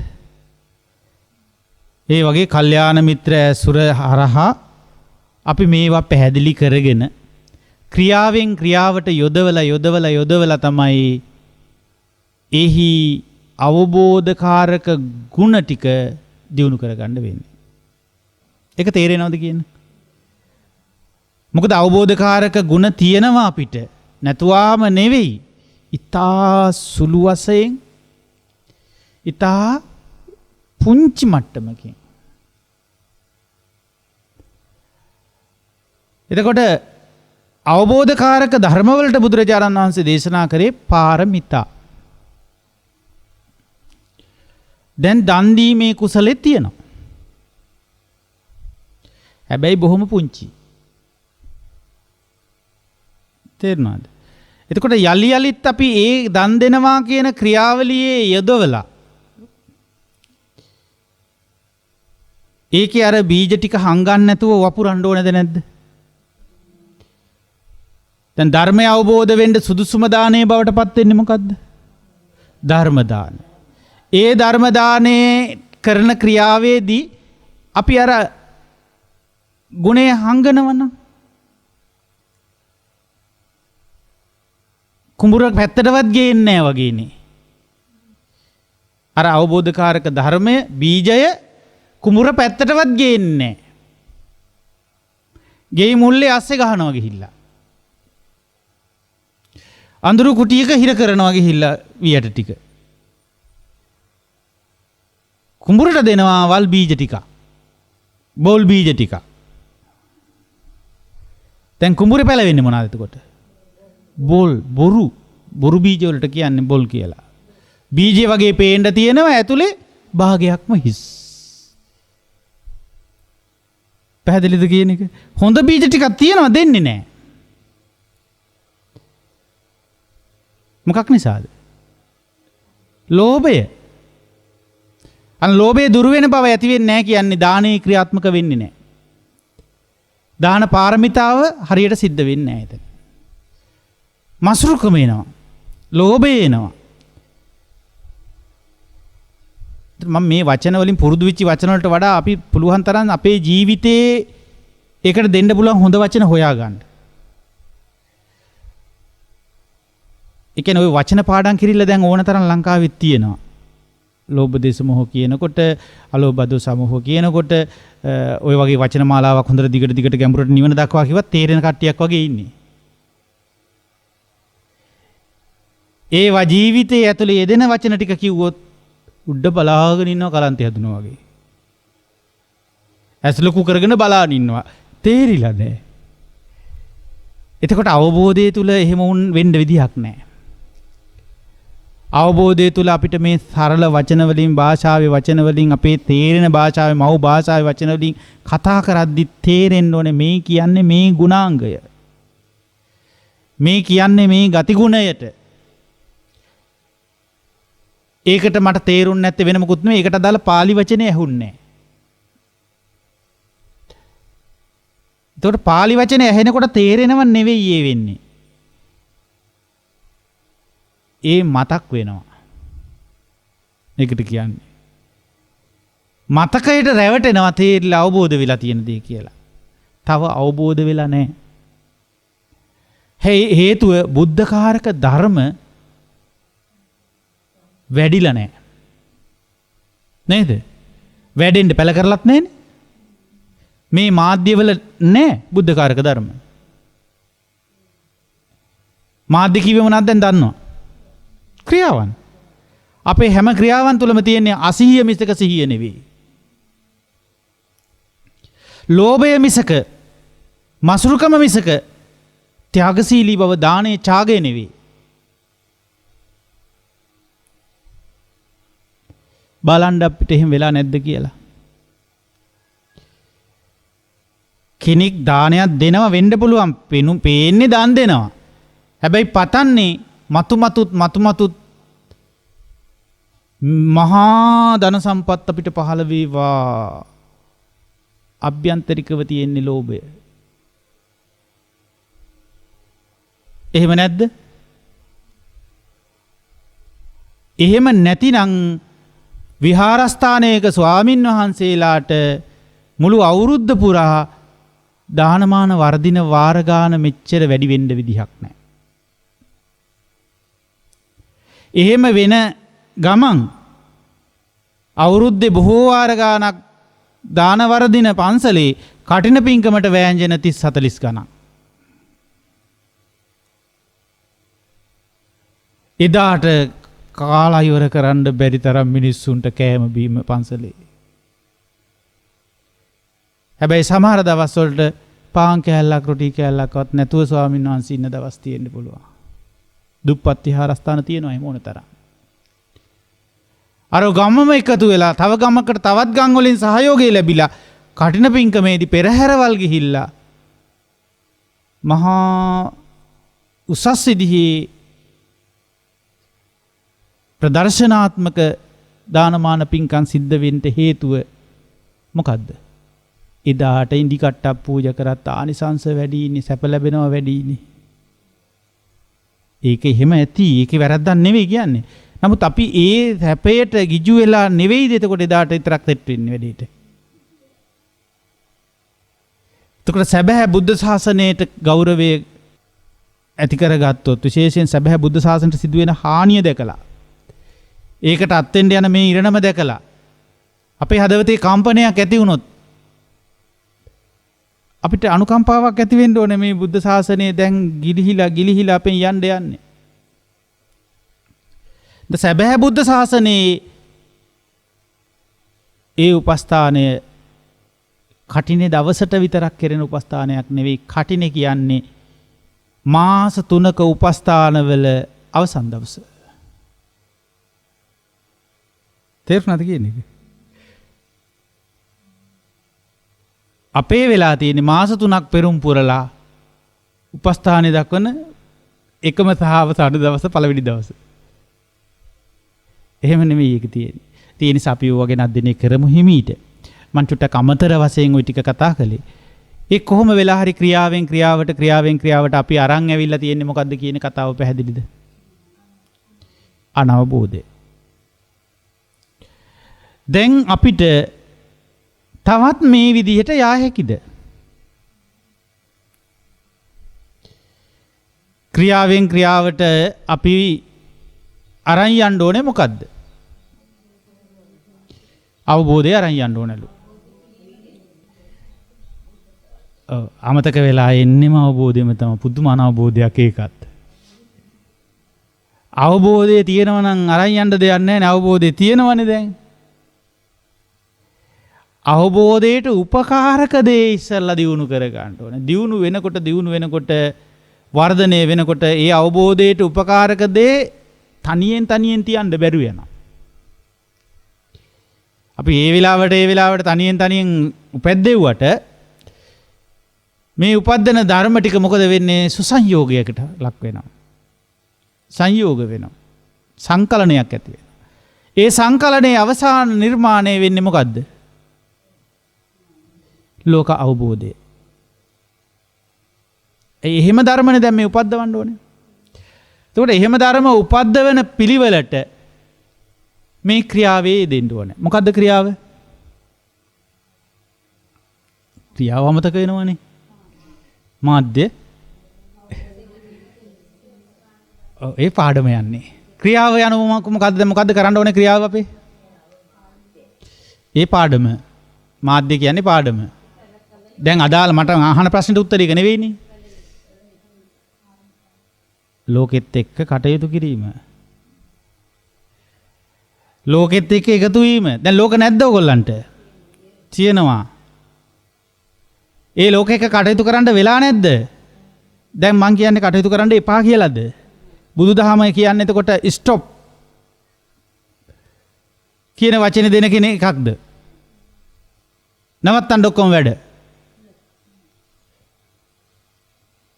Speaker 2: ඒ වගේ කල්යාණ මිත්‍ර ඇසුර හරහා අපි මේවා පැහැදිලි කරගෙන ක්‍රියාවෙන් ක්‍රියාවට යොදවලා තමයි එහි අවබෝධකාරක ගුණ ටික දියුණු කරගන්න වෙන්නේ. ඒක තේරෙනවද කියන්නේ? මොකද අවබෝධකාරක ගුණ තියෙනවා අපිට. නැතුවාම නෙවෙයි. ඊටා සුළු වශයෙන් ඊටා පුංචි මට්ටමකින්. එතකොට අවබෝධකාරක ධර්මවලට බුදුරජාණන් වහන්සේ දේශනා කරේ පාරමිතා. දැන් දන් දීමේ කුසලෙ තියෙනවා. හැබැයි බොහොම පුංචි. තේරුණාද? එතකොට යලි යලිත් අපි ඒ දන් දෙනවා කියන ක්‍රියාවලියේ යෙදවලා ඒකේ අර බීජ ටික හංගන්න නැතුව වපුරන්න ඕනද නැද්ද? දැන් ධර්මය අවබෝධ වෙන්න සුදුසුම දාණය බවට පත් වෙන්නේ මොකද්ද? ධර්ම දාන. ඒ ධර්ම දානේ කරන ක්‍රියාවේදී අපි අර ගුණය හංගනවනම් කුඹුරක් පැත්තටවත් ගේන්නේ නැහැ වගේනේ. අර අවබෝධකාරක ධර්මය බීජය කුඹුර පැත්තටවත් ගේන්නේ නැහැ. ගෙයි මුල්ලේ අස්සේ ගහනවා ගිහිල්ලා. අඳුරු කුටියක හිර කරනවා ගිහිල්ලා වියට ටික. කුඹුරට දෙනවා වල් බීජ ටික. බෝල් බීජ ටික. දැන් කුඹුරේ පැලවෙන්නේ මොනවාද එතකොට? බෝල් බොරු බීජ වලට කියන්නේ බෝල් කියලා. බීජය වගේ පේන්න තියෙනවා ඇතුලේ භාගයක්ම හිස්. පැහැදිලිද කියන එක? හොඳ බීජ ටිකක් තියෙනවා දෙන්නේ නැහැ. මොකක් නිසාද? ලෝභය. ලෝභය දුරු වෙන බව ඇති වෙන්නේ නැහැ කියන්නේ දානේ ක්‍රියාත්මක වෙන්නේ නැහැ. දාන පාරමිතාව හරියට සිද්ධ වෙන්නේ නැහැ එතන. මසුරුකම එනවා. ලෝභය එනවා. මම මේ වචන වලින් පුරුදු වෙච්ච වචන වලට වඩා අපි පුළුවන් තරම් අපේ ජීවිතේ ඒකට දෙන්න පුළුවන් හොඳ වචන හොයාගන්න. ඒ කියන්නේ ওই වචන පාඩම් කිරිල්ල දැන් ඕන තරම් ලංකාවෙත් තියෙනවා. ලෝභ දේශ මොහ කියනකොට අලෝභ දෝස මොහ කියනකොට ওই වගේ වචන මාලාවක් හොඳට දිගට ගැඹුරට නිවන දක්වා කිව්වත් තේරෙන කට්ටියක් වගේ ඉන්නේ. ඒවා ජීවිතයේ ඇතුලේ යෙදෙන වචන ටික කිව්වොත් උඩ බලාගෙන ඉන්නවා කලන්තය හදුනා වගේ. ඇස් ලොකු කරගෙන බලාගෙන ඉන්නවා. තේරිලා නැහැ. එතකොට අවබෝධය තුල එහෙම වෙන්න විදිහක් නැහැ. අවබෝධය තුල අපිට මේ සරල වචන වලින් භාෂාවේ වචන වලින් අපේ තේරෙන භාෂාවේ මව් භාෂාවේ වචන වලින් කතා කරද්දි තේරෙන්න ඕනේ මේ කියන්නේ මේ ගුණාංගය. මේ කියන්නේ මේ ගතිගුණයට. ඒකට මට තේරුන්නේ නැත්තේ වෙන මොකුත් නෙවෙයි. ඒකට අදාළ පාලි වචනේ ඇහුන්නේ නැහැ. ඒකට පාලි වචනේ ඇහෙනකොට තේරෙනව නෙවෙයි ඒ වෙන්නේ. ඒ මතක් වෙනවා. ඒකට කියන්නේ. මතකයට රැවටෙනවා තේරිලා අවබෝධ වෙලා තියෙන දේ කියලා. තව අවබෝධ වෙලා නැහැ. හේතුව බුද්ධකාරක ධර්ම වැඩිලා නැහැ. නේද? වැඩෙන්න පළ කරලත් නැහැනේ. මේ මාධ්‍යවල නැහැ බුද්ධකාරක ධර්ම. මාධ්‍ය කිව්වේ මොනවද දැන් දන්නවා? ක්‍රියාවන්. අපේ හැම ක්‍රියාවන් තුළම තියෙන්නේ අසිහිය මිසක සිහිය නෙවෙයි. ලෝභය මිසක මසුරුකම මිසක ත්‍යාගශීලී බව දානේ ඡාගය නෙවෙයි. බලන්න අපිට එහෙම වෙලා නැද්ද කියලා. කෙනෙක් දානයක් දෙනවා වෙන්න පුළුවන්. පේන්නේ දාන් දෙනවා. හැබැයි පතන්නේ මතුමතුත් මහා ධන සම්පත් අපිට පහළ වේවා. අභ්‍යන්තරිකව තියෙන්නේ ලෝභය. එහෙම නැද්ද? එහෙම නැතිනම් විහාරස්ථානයක ස්වාමින් වහන්සේලාට මුළු අවුරුද්ද පුරා දානමාන වර්ධින වාරගාන මෙච්චර වැඩි වෙන්න විදිහක් නැහැ. එහෙම වෙන ගමන් අවුරුද්දේ බොහෝ වාර ගානක් දාන වර්ධින පන්සලේ කටින පින්කමට වෑංජන 30 40 ගණන්. එදාට කාලා ඉවර කරන්න බැරි තරම් මිනිස්සුන්ට කෑම බීම පන්සලේ. හැබැයි සමහර දවස්වලට පාන් කෑල්ලක් රොටි කෑල්ලක්වත් නැතුව ස්වාමීන් වහන්සේ ඉන්න දවස් තියෙන්න පුළුවන්. දුප්පත් විහාරස්ථාන තියෙනවා එහෙම ඕන තරම්. අර ගමම එකතු වෙලා තව ගමකට තවත් ගම් වලින් සහයෝගය ලැබිලා කටින පින්කමේදී පෙරහැරවල් ගිහිල්ලා මහා උසස් විදිහේ ප්‍රදර්ශනාත්මක දානමාන පින්කම් සිද්ධ වෙන්න හේතුව මොකද්ද? එදාට ඉන්දි කට්ටක් පූජා කරත් ආනිසංස වැඩි ඉන්නේ, සැප ලැබෙනවා වැඩි ඉන්නේ. ඒක එහෙම ඇති. ඒකේ වැරද්දක් නෙවෙයි කියන්නේ. නමුත් අපි ඒ සැපයට ගිජු වෙලා නෙවෙයිද එතකොට එදාට විතරක් සෙට් වෙන්නේ වැඩේට. එතකොට සැබෑ බුද්ධ ශාසනයට ගෞරවය ඇති කරගත්තොත් විශේෂයෙන් සැබෑ බුද්ධ ශාසනයට සිදුවෙන හානිය දැකලා ඒකට අත්වෙන්න යන මේ ඉරණම දැකලා අපේ හදවතේ කම්පනයක් ඇති වුණොත් අපිට අනුකම්පාවක් ඇති වෙන්න ඕනේ මේ බුද්ධ ශාසනය දැන් ගිලිහිලා අපෙන් යන්නේ. සැබෑ බුද්ධ ශාසනයේ ඒ උපස්ථානය කටිනේ දවසට විතරක් කෙරෙන උපස්ථානයක් නෙවෙයි. කටිනේ කියන්නේ මාස 3ක උපස්ථානවල අවසන් දවස. තේරුණාද කියන්නේ? අපේ වෙලා තියෙන්නේ මාස 3ක් පෙරම් පුරලා උපස්ථානෙ දක්වන එකම සහවසාන දවස පළවෙනි දවස. එහෙම නෙමෙයි ඒක තියෙන්නේ. තියෙන නිසා අපි ඕවා ගැන අධ්‍යයනය කරමු හිමීට. මං චුට්ටක් අමතර වශයෙන් ওই ටික කතා කළේ. ඒ කොහොම වෙලා හරි ක්‍රියාවෙන් ක්‍රියාවට අපි අරන් ඇවිල්ලා තියෙන්නේ මොකද්ද කියන කතාව පැහැදිලිද? අනවබෝධය. දැන් අපිට තවත් මේ විදිහට යා හැකිද? ක්‍රියාවෙන් ක්‍රියාවට අපි අරන් යන්න ඕනේ මොකද්ද? අවබෝධය අරන් යන්න ඕනලු. අමතක වෙලා එන්නෙම අවබෝධයම තමයි. පුදුම අනවබෝධයක් ඒකත්. අවබෝධය තියෙනවා නම් අරන් යන්න දෙයක් නැහැ නේ. අවබෝධය තියෙනවනේ දැන්. අවබෝධයට උපකාරක දේ ඉස්සල්ලා දියුණු කර ගන්න ඕනේ. දියුණු වෙනකොට වර්ධනය වෙනකොට ඒ අවබෝධයට උපකාරක දේ තනියෙන් තියන්න බැරුව යනවා. අපි ඒ වෙලාවට තනියෙන් උපැද්දෙව්වට මේ උපද්දන ධර්ම ටික මොකද වෙන්නේ? සුසංයෝගයකට ලක් වෙනවා. සංයෝග වෙනවා. සංකලනයක් ඇති වෙනවා. ඒ සංකලනයේ අවසාන නිර්මාණය වෙන්නේ මොකද්ද? ලෝක අවබෝධය. එහෙම ධර්මනේ දැන් මේ උපද්දවන්න ඕනේ. එතකොට එහෙම ධර්ම උපද්දවන පිළිවෙලට මේ ක්‍රියාවේ දෙන්න ඕනේ. මොකද්ද ක්‍රියාව? ක්‍රියාව අමතක වෙනවනේ. මාධ්‍ය. ඒ පාඩම යන්නේ. ක්‍රියාව යන මොකද්ද කරන්න ඕනේ ක්‍රියාව අපේ? ඒ පාඩම. මාධ්‍ය කියන්නේ පාඩම. දැන් අදාළ මට අහන ප්‍රශ්නෙට උත්තරය ඒක නෙවෙයිනේ. ලෝකෙත් එක්ක කටයුතු කිරීම. ලෝකෙත් එක්ක එකතු වීම. දැන් ලෝක නැද්ද ඔයගොල්ලන්ට? තියෙනවා. ඒ ලෝකෙක කටයුතු කරන්න වෙලා නැද්ද? දැන් මං කියන්නේ කටයුතු කරන්න එපා කියලාද? බුදුදහම කියන්නේ එතකොට ස්ටොප් කියන වචනේ දෙන කෙනෙක් එකක්ද? නවත්තන්න ඔක්කොම වැඩ.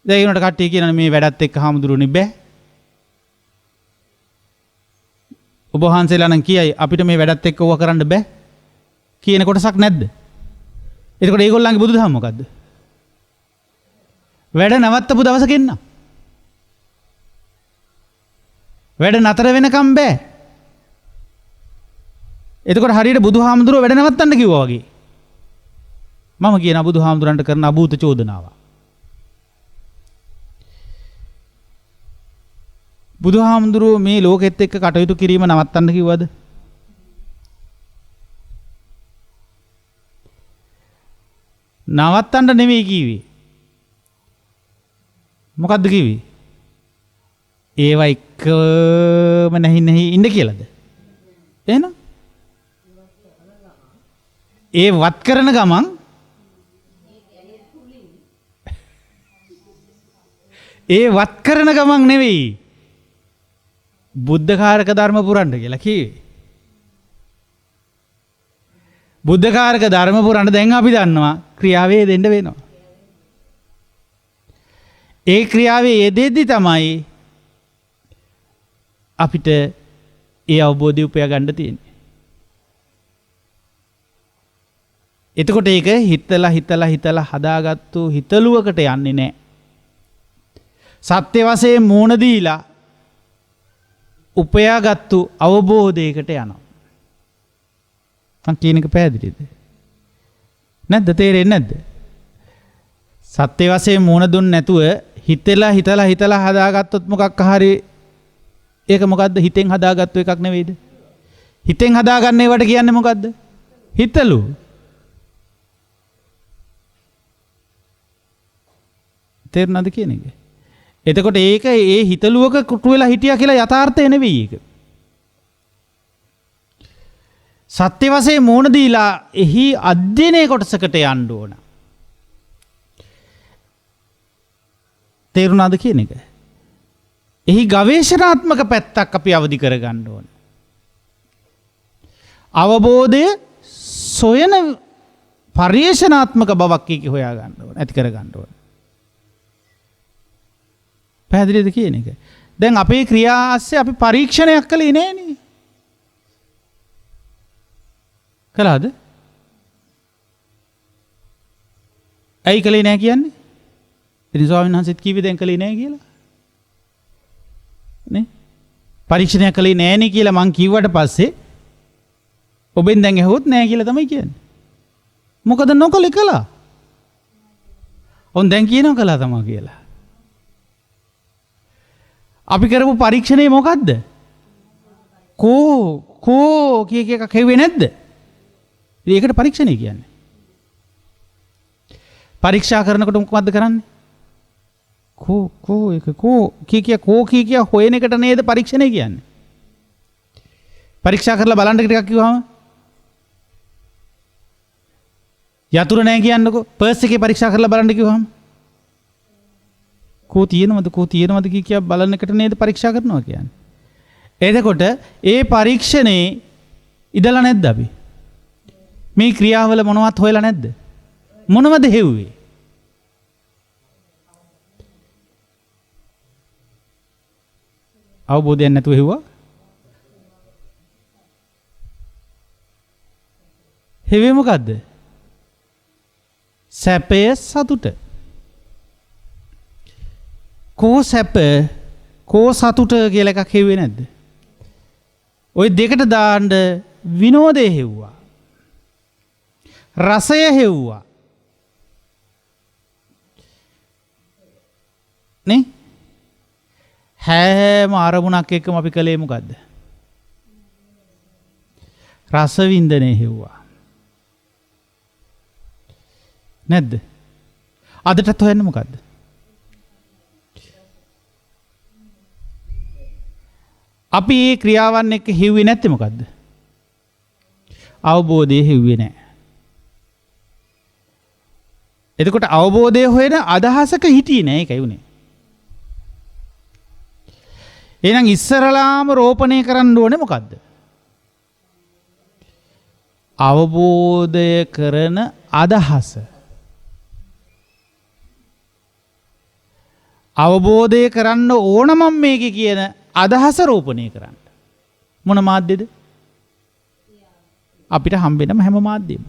Speaker 2: දැන් ඒනට කට්ටිය කියනවා මේ වැඩත් එක්ක හාමුදුරුවනේ බෑ. ඔබ වහන්සේලා නම් කියයි අපිට මේ වැඩත් එක්ක ඕවා කරන්න බෑ කියන කොටසක් නැද්ද? එතකොට ඒගොල්ලන්ගේ බුදුදහම මොකද්ද? වැඩ නවත්තපු දවසක එන්න. වැඩ නතර වෙනකම් බෑ. එතකොට හරියට බුදුහාමුදුරුවෝ වැඩ නවත්තන්න කිව්වා වගේ. මම කියන බුදුහාමුදුරන්ට කරන අභූත චෝදනාව. බුදුහාමුදුරුවෝ මේ ලෝකෙත් එක්ක කටයුතු කිරීම නවත්තන්න කිව්වද? නවත්තන්න නෙමෙයි කිව්වේ. මොකද්ද කිව්වේ? ඒවා එක්කම නැහි ඉන්න කියලාද? එහෙනම් ඒ වත් කරන ගමන් ඒ වත් කරන ගමන් නෙවෙයි බුද්ධකාරක ධර්ම පුරන්න කියලා කිව්වේ. බුද්ධකාරක ධර්ම පුරන්න දැන් අපි දන්නවා ක්‍රියාවේ දෙන්න වෙනවා. ඒ ක්‍රියාවේ යෙදෙද්දි තමයි අපිට ඒ අවබෝධය උපයා ගන්න තියෙන්නේ. එතකොට ඒක හිතලා හදාගත්තු හිතලුවකට යන්නේ නැහැ. සත්‍ය වශයෙන් මූණ දීලා උපයාගත්තු අවබෝධයකට යනවා. මං කියන එක පැහැදිලිද? නැද්ද? තේරෙන්නේ නැද්ද? සත්‍ය වශයෙන් මූණ දුන්නේ නැතුව හිතලා හදාගත්තොත් මොකක් හරි ඒක මොකද්ද? හිතෙන් හදාගත්තු එකක් නෙවෙයිද? හිතෙන් හදාගන්න ඒවට කියන්නේ මොකද්ද? හිතලු. තේරුණාද කියන එක? එතකොට ඒක ඒ හිතලුවක කුටු වෙලා හිටියා කියලා යථාර්ථය නෙවෙයි ඒක. සත්‍ය වශයෙන් මූණ දීලා එහි අධ්‍යයනයේ කොටසකට යන්න ඕන. තේරුණාද කියන එක? එහි ගවේෂණාත්මක පැත්තක් අපි අවදි කරගන්න ඕන. අවබෝධය සොයන පරිේශනාත්මක බවක් එක හොයා ගන්න ඕන, ඇති කර ගන්න ඕන. පැහැදිලිද කියන එක? දැන් අපේ ක්‍රියා ASCII අපි පරීක්ෂණයක් කළේ නෑනේ. කළාද? ඇයි කළේ නෑ කියන්නේ? ඉතින් ස්වාමීන් වහන්සේත් කිව්වේ දැන් කළේ නෑ කියලා. නේ? පරීක්ෂණයක් කළේ නෑනේ කියලා මං කිව්වට පස්සේ ඔබෙන් දැන් ඇහුවොත් නෑ කියලා තමයි කියන්නේ. මොකද නොකලේ කළා. ඔන් දැන් කියනවා කළා තමයි කියලා. අපි කරපු පරීක්ෂණය මොකද්ද? කෝ කිය එකක් හෙව්වේ නැද්ද? ඒකට පරීක්ෂණය කියන්නේ. පරීක්ෂා කරනකොට මොකක්ද කරන්නේ? කෝ කිය හොයන එකට නේද පරීක්ෂණය කියන්නේ. පරීක්ෂා කරලා බලන්න ටිකක් කිව්වම යතුරු නැහැ කියන්නකෝ. පර්ස් එකේ පරීක්ෂා කරලා බලන්න කිව්වම කෝ තියෙනවද කිය බලන එකට නේද පරීක්ෂා කරනවා කියන්නේ. එතකොට ඒ පරීක්ෂණේ ඉදලා නැද්ද අපි? මේ ක්‍රියාවල මොනවත් හොයලා නැද්ද? මොනවද හෙව්වේ? අවබෝධයක් නැතුව හෙව්වා. හෙව්වේ මොකද්ද? සැපය සතුට. කෝ සැප කෝ සතුට කියලා එකක් හෙව්වේ නැද්ද? ওই දෙකට දාන්න විනෝදය හෙව්වා. රසය හෙව්වා. නේ? හැම අරමුණක් එක්කම අපි කලේ මොකද්ද? රස වින්දනය හෙව්වා. නැද්ද? අදටත් හොයන්නේ මොකද්ද? අපි මේ ක්‍රියාවන් එක්ක හිව්වේ නැත්තේ මොකද්ද? අවබෝධය හිව්වේ නැහැ. එතකොට අවබෝධය හොයන අදහසක හිටියේ නෑ. ඒකයි උනේ. එහෙනම් ඉස්සරලාම රෝපණය කරන්න ඕනේ මොකද්ද? අවබෝධය කරන අදහස. අවබෝධය කරන්න ඕන මම මේක කියන අදහස රෝපණය කරන්න. මොන මාධ්‍යද? අපිට හම්බෙනම හැම මාධ්‍යෙම.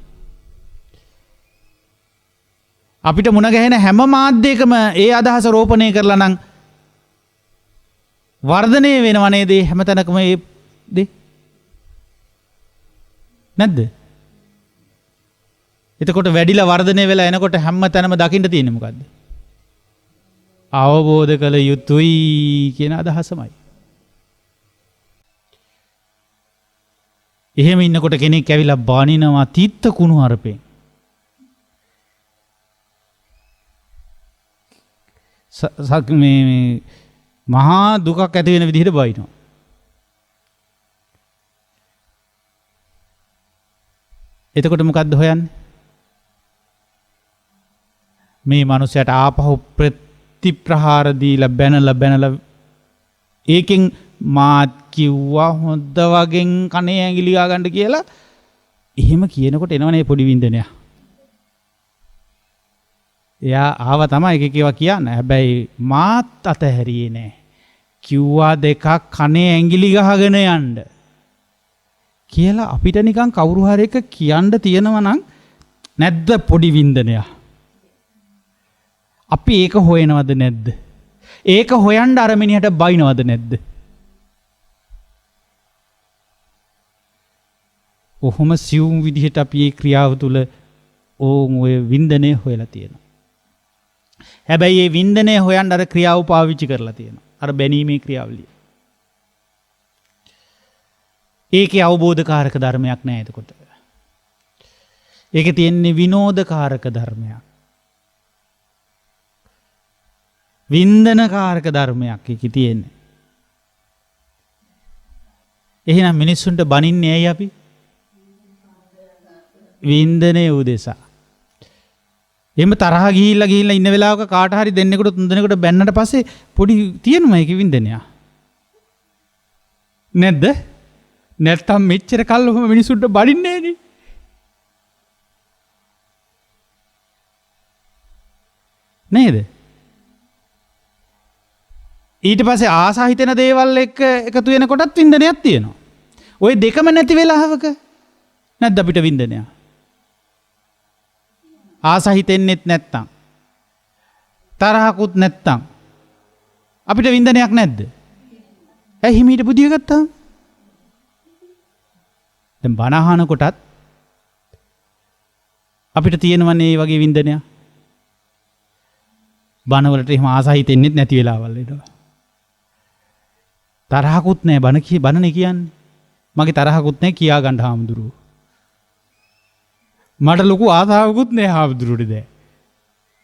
Speaker 2: අපිට මුණ ගැහෙන හැම මාධ්‍යයකම ඒ අදහස රෝපණය කරලා නම් වර්ධනය වෙනව නේද හැම තැනකම ඒ දේ? නැද්ද? එතකොට වැඩිලා වර්ධනය වෙලා එනකොට හැම තැනම දකින්න තියෙන්නේ මොකද්ද? අවබෝධ කළ යුතුයි කියන අදහසමයි. එහෙම ඉන්නකොට කෙනෙක් ඇවිල්ලා බනිනවා තිත්ත කුණු හරපෙන්. මේ මහා දුකක් ඇති වෙන විදිහට බයිනවා. එතකොට මොකද්ද හොයන්නේ? මේ මනුස්සයාට ආපහු ප්‍රතිප්‍රහාර දීලා බැනලා ඒකෙන් මාත් කිව්වා හොඳ වගෙන් කනේ ඇඟිලි ගා ගන්න කියලා එහෙම කියනකොට එනවනේ පොඩි වින්දනය. එයා ආව තමයි එක එකවා කියන්න. හැබැයි මාත් අතහැරියේ නෑ. කිව්වා දෙකක් කනේ ඇඟිලි ගහගෙන යන්න කියලා අපිට නිකන් කවුරු හරි එක කියන්න තියෙනවා නම් නැද්ද පොඩි වින්දනය? අපි ඒක හොයනවද නැද්ද? ඒක හොයන්න අර මිනිහට බයිනවද නැද්ද? ඔහොම සියුම් විදිහට අපි මේ ක්‍රියාව තුළ ඔය වින්දනය හොයලා තියෙනවා. හැබැයි මේ වින්දනය හොයන්න අර ක්‍රියාව පාවිච්චි කරලා තියෙනවා. අර බැනීමේ ක්‍රියාවලිය. ඒකේ අවබෝධකාරක ධර්මයක් නෑ එතකොට. ඒකේ තියෙන්නේ විනෝදකාරක ධර්මයක්. වින්දනකාරක ධර්මයක් ඒකේ තියෙන්නේ. එහෙනම් මිනිස්සුන්ට බනින්නේ ඇයි අපි? වින්දනයේ උදෙසා. එහෙම තරහ ගිහිල්ලා ඉන්න වෙලාවක කාට හරි දෙන්නෙකුට තුන් දෙනෙකුට බැන්නට පස්සේ පොඩි තියෙනවා ඒකේ වින්දනය. නැද්ද? නැත්තම් මෙච්චර කල් ඔහොම මිනිසුන්ට බලින්නේ නෑනේ. නේද? ඊට පස්සේ ආසා හිතෙන දේවල් එක්ක එකතු වෙනකොටත් වින්දනයක් තියෙනවා. ওই දෙකම නැති වෙලාවක නැද්ද අපිට වින්දනය? ආසා හිතෙන්නෙත් නැත්තම් තරහකුත් නැත්තම් අපිට වින්දනයක් නැද්ද? ඇයි හිමීට බුදිය ගත්තාම? දැන් බණ අහන කොටත් අපිට තියෙනවනේ මේ වගේ වින්දනයක්. බණ වලට එහෙම ආසා හිතෙන්නෙත් නැති වෙලාවල් එනවා. තරහකුත් නැහැ බණනේ කියන්නේ. මගේ තරහකුත් නැහැ කියා ගන්න හාමුදුරුවෝ. මට ලොකු ආසාවකුත් නැහැ හාමුදුරුවෝට දැන්.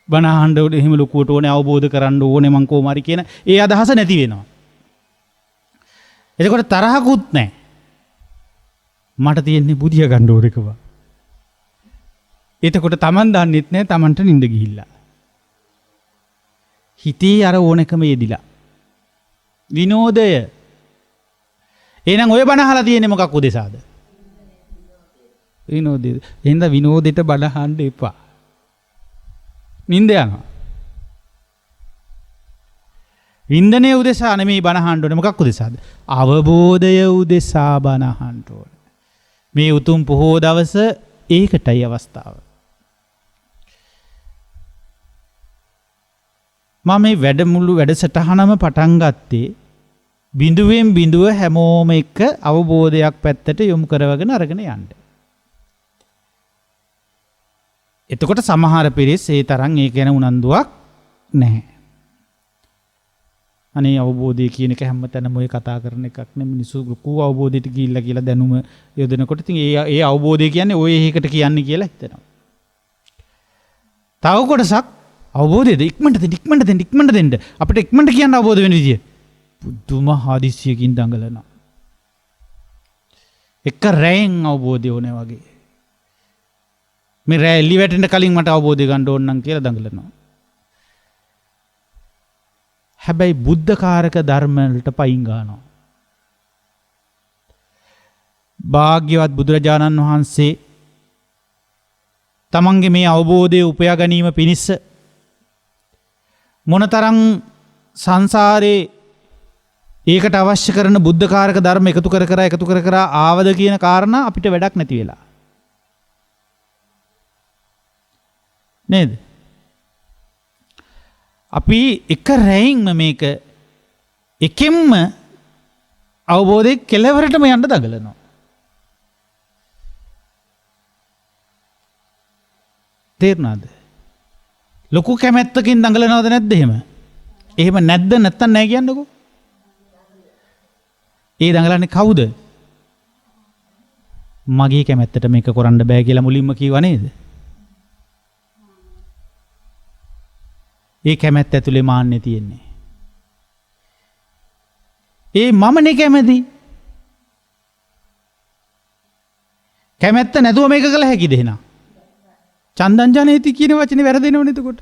Speaker 2: බණ අහන්න ඕනේ එහෙම ලොකුවට ඕනේ අවබෝධ කරන්න ඕනේ මං කොහොමරි කියන ඒ අදහස නැති වෙනවා. එතකොට තරහකුත් නැහැ. මට තියෙන්නේ බුදිය ගන්න ඕනකම. එතකොට Taman දන්නෙත් නැහැ Tamanට නිින්ද ගිහිල්ලා. හිතේ අර ඕනකම යෙදිලා. විනෝදය. එහෙනම් ඔය බණ අහලා තියෙන්නේ මොකක් උදෙසාද? විනෝදය. එහෙනම් විනෝදෙට බණ අහන්න එපා. නිින්ද යනවා. වින්දනයේ උදෙසා නෙමෙයි බණ අහන්න ඕනේ. මොකක් උදෙසාද? අවබෝධය උදෙසා බණ අහන්න ඕනේ. මේ උතුම් පොහෝ දවස ඒකටයි අවස්ථාව. මම මේ වැඩමුළු වැඩසටහනම පටන් ගත්තේ බිඳුවෙන් බිඳුව හැමෝම එක්ක අවබෝධයක් පැත්තට යොමු කරවගෙන අරගෙන යන්න. එතකොට සමහර පිරිස් ඒ තරම් ඒ ගැන උනන්දුවක් නැහැ. අනේ අවබෝධය කියන එක හැමතැනම ඔය කතා කරන එකක් නෙමෙයි. මිනිස්සු ලොකු අවබෝධයට ගිහිල්ලා කියලා දැනුම යොදනකොට ඉතින් ඒ අවබෝධය කියන්නේ ඔය එකකට කියන්නේ කියලා හිතනවා. තව කොටසක් අවබෝධයද ඉක්මනට දෙන්න අපිට ඉක්මනට කියන්න අවබෝධ වෙන විදිය. පුදුම හදිස්සියකින් දඟලනවා. එක රැයෙන් අවබෝධය ඕනේ වගේ. මේ රැ එළි වැටෙන්න කලින් මට අවබෝධය ගන්න ඕන නම් කියලා දඟලනවා. හැබැයි බුද්ධකාරක ධර්ම වලට පයින් ගන්නවා. භාග්‍යවත් බුදුරජාණන් වහන්සේ තමන්ගේ මේ අවබෝධය උපයා ගැනීම පිණිස මොනතරම් සංසාරේ ඒකට අවශ්‍ය කරන බුද්ධකාරක ධර්ම එකතු කර ආවද කියන කාරණා අපිට වැඩක් නැති වෙලා. නේද? අපි එක රැයින්ම මේක එකෙන්ම අවබෝධයේ කෙලවරටම යන්න දඟලනවා. තේරුණාද? ලොකු කැමැත්තකින් දඟලනවද නැද්ද එහෙම? එහෙම නැද්ද නැත්තම් නැහැ කියන්නකෝ. ඒ දඟලන්නේ කවුද? මගේ කැමැත්තට මේක කරන්න බෑ කියලා මුලින්ම කිව්වා නේද? ඒ කැමැත්ත ඇතුලේ මාන්නේ තියෙන්නේ. ඒ මමනේ කැමැති. කැමැත්ත නැතුව මේක කළ හැකිද එහෙනම්? චන්දං ජනේති කියන වචනේ වැරදෙනවනේ එතකොට.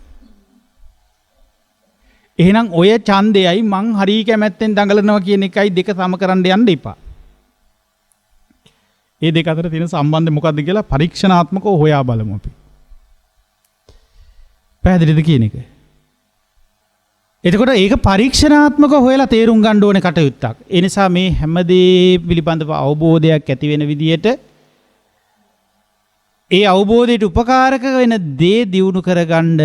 Speaker 2: එහෙනම් ඔය ඡන්දයයි මං හරි කැමැත්තෙන් දඟලනවා කියන එකයි දෙක සම කරන්න යන්න එපා. මේ දෙක අතර තියෙන සම්බන්ධය මොකක්ද කියලා පරීක්ෂණාත්මකව හොයා බලමු අපි. පැහැදිලිද කියන එක? එතකොට ඒක පරීක්ෂණාත්මකව හොයලා තේරුම් ගන්න ඕනේ කටයුත්තක්. ඒ නිසා මේ හැමදේ පිළිබඳව අවබෝධයක් ඇති වෙන විදියට ඒ අවබෝධයට උපකාරක වෙන දේ දියුණු කරගන්න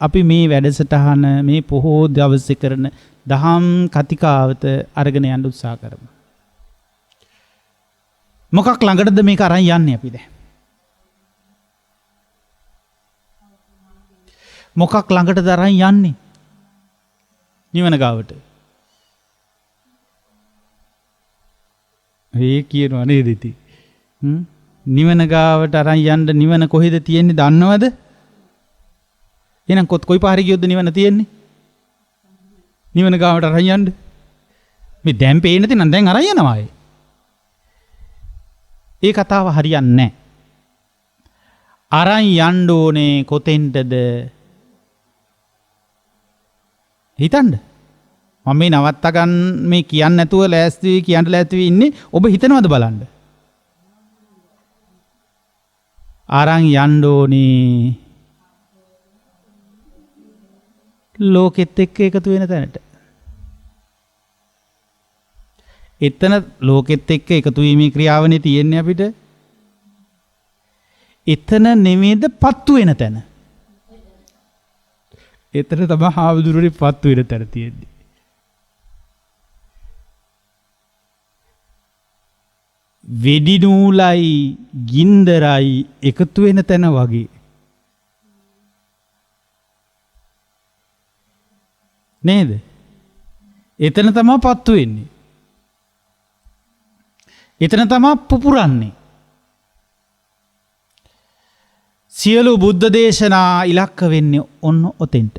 Speaker 2: අපි මේ වැඩසටහන මේ පොහෝ දවසේ කරන දහම් කතිකාවත අරගෙන යන්න උත්සාහ කරමු. මොකක් ළඟටද මේක අරන් යන්නේ අපි දැන්? මොකක් ළඟටද අරන් යන්නේ? නිවන ගාවට. ඒ කියනවා නේද ඉතින්? නිවන ගාවට අරන් යන්න නිවන කොහෙද තියෙන්නේ දන්නවද? එහෙනම් කොයි පාරේ ගියොත්ද නිවන තියෙන්නේ? නිවන ගාවට අරන් යන්න. මේ දැන් පේන්නේ නැති නම් දැන් අරන් යනවා ඒ. ඒ කතාව හරියන්නේ නැහැ. අරන් යන්න ඕනේ කොතෙන්ටද? හිතන්න. මම මේ නවත්ත ගන්න මේ කියන්නේ නැතුව ලෑස්ති කියන්න ලෑස්ති ඉන්නේ. ඔබ හිතනවද බලන්න? අරන් යන්න ඕනේ ලෝකෙත් එක්ක එකතු වෙන තැනට. එතන ලෝකෙත් එක්ක එකතු වීමේ ක්‍රියාවනේ තියෙන්නේ අපිට. එතන නෙමෙයිද පත්තු වෙන තැන. එතන තමයි හාමුදුරුවනේ පත්තු වෙන තැන තියෙන්නේ. වෙඩි නූලයි ගින්දරයි එකතු වෙන තැන වගේ. නේද? එතන තමයි පත්තු වෙන්නේ. එතන තමයි පුපුරන්නේ. සියලු බුද්ධ දේශනා ඉලක්ක වෙන්නේ ඔන්න ඔතෙන්ට.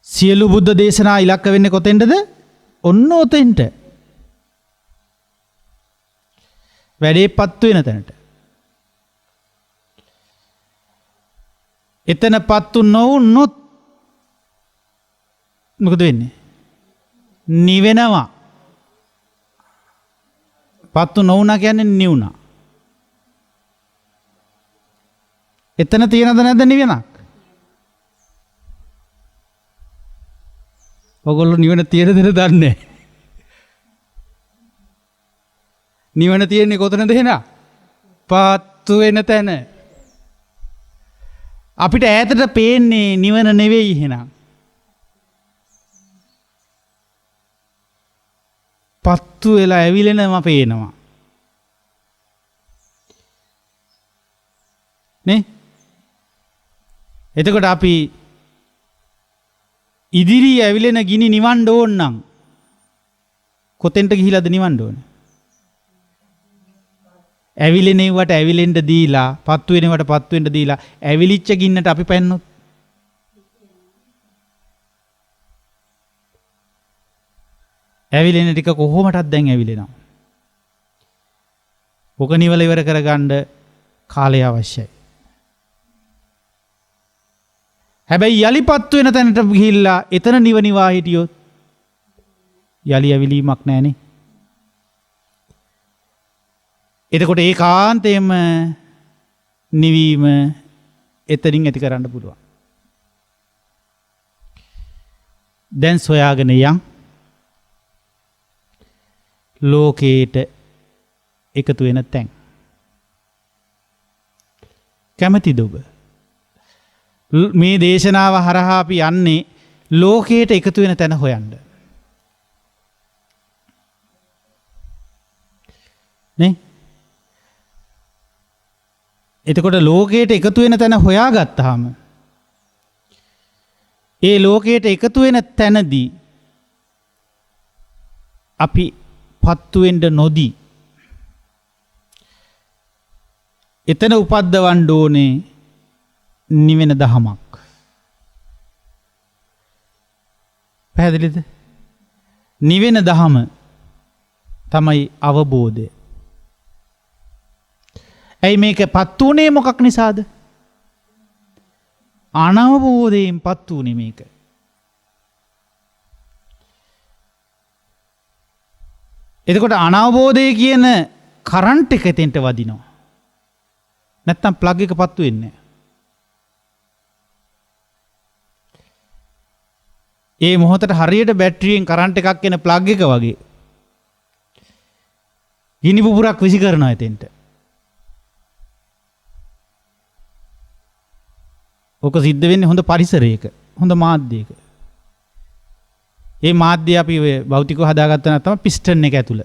Speaker 2: සියලු බුද්ධ දේශනා ඉලක්ක වෙන්නේ කොතෙන්ටද? ඔන්න ඔතෙන්ට. වැඩේ පත්තු වෙන තැනට. එතන පත්තු නොවුනොත් මොකද වෙන්නේ? නිවෙනවා. පත්තු නොවුනා කියන්නේ නිවුණා. එතන තියෙනද නැද්ද නිවෙනක්? ඔයගොල්ලෝ නිවන තියෙනද දන්නේ නැහැ. නිවන තියෙන්නේ කොතනද එහෙනම්? පත්තු වෙන තැන. අපිට ඈතට පේන්නේ නිවන නෙවෙයි එහෙනම්. පත්තු වෙලා ඇවිලෙනම පේනවා. නේ? එතකොට අපි ඉදිරි ඇවිලෙන ගිනි නිවන්න ඕන නම් කොතෙන්ට ගිහිලාද නිවන්න ඕන? ඇවිලෙනවට ඇවිලෙන්න දීලා, පත්තු වෙනවට පත්තු වෙන්න දීලා ඇවිලිච්ච ගින්නට අපි පැන්නොත් ඇවිලෙන ටික කොහොමටත් දැන් ඇවිලෙනවා. ඔක නිවල ඉවර කරගන්න කාලය අවශ්‍යයි. හැබැයි යලිපත්තු වෙන තැනට ගිහිල්ලා එතන නිවනිවා හිටියොත් යලි ඇවිලීමක් නැහනේ. එතකොට ඒකාන්තයෙන්ම නිවීම එතනින් ඇති කරන්න පුළුවන්. දැන් සොයාගෙන යන් ලෝකයට එකතු වෙන තැන්. කැමතිද ඔබ? මේ දේශනාව හරහා අපි යන්නේ ලෝකයට එකතු වෙන තැන හොයන්න. නේ? එතකොට ලෝකයට එකතු වෙන තැන හොයාගත්තාම ඒ ලෝකයට එකතු වෙන තැනදී අපි පත්තු වෙන්න නොදී එතන උපද්දවන්න ඕනේ නිවෙන දහමක්. පැහැදිලිද? නිවෙන දහම තමයි අවබෝධය. ඇයි මේක පත් වුණේ මොකක් නිසාද? අනවබෝධයෙන් පත් වුණේ මේක. එතකොට අනවබෝධය කියන කරන්ට් එක එතෙන්ට වදිනවා. නැත්තම් ප්ලග් එක පත්තු වෙන්නේ නැහැ. ඒ මොහොතට හරියට බැටරියෙන් කරන්ට් එකක් එන ප්ලග් එක වගේ ගිනි පුපුරක් විසි කරනවා එතෙන්ට. ඕක සිද්ධ වෙන්නේ හොඳ පරිසරයක, හොඳ මාධ්‍යයක. ඒ මාධ්‍ය අපි ඔය භෞතිකව හදාගත්ත නැත්නම් පිස්ටන් එක ඇතුළ.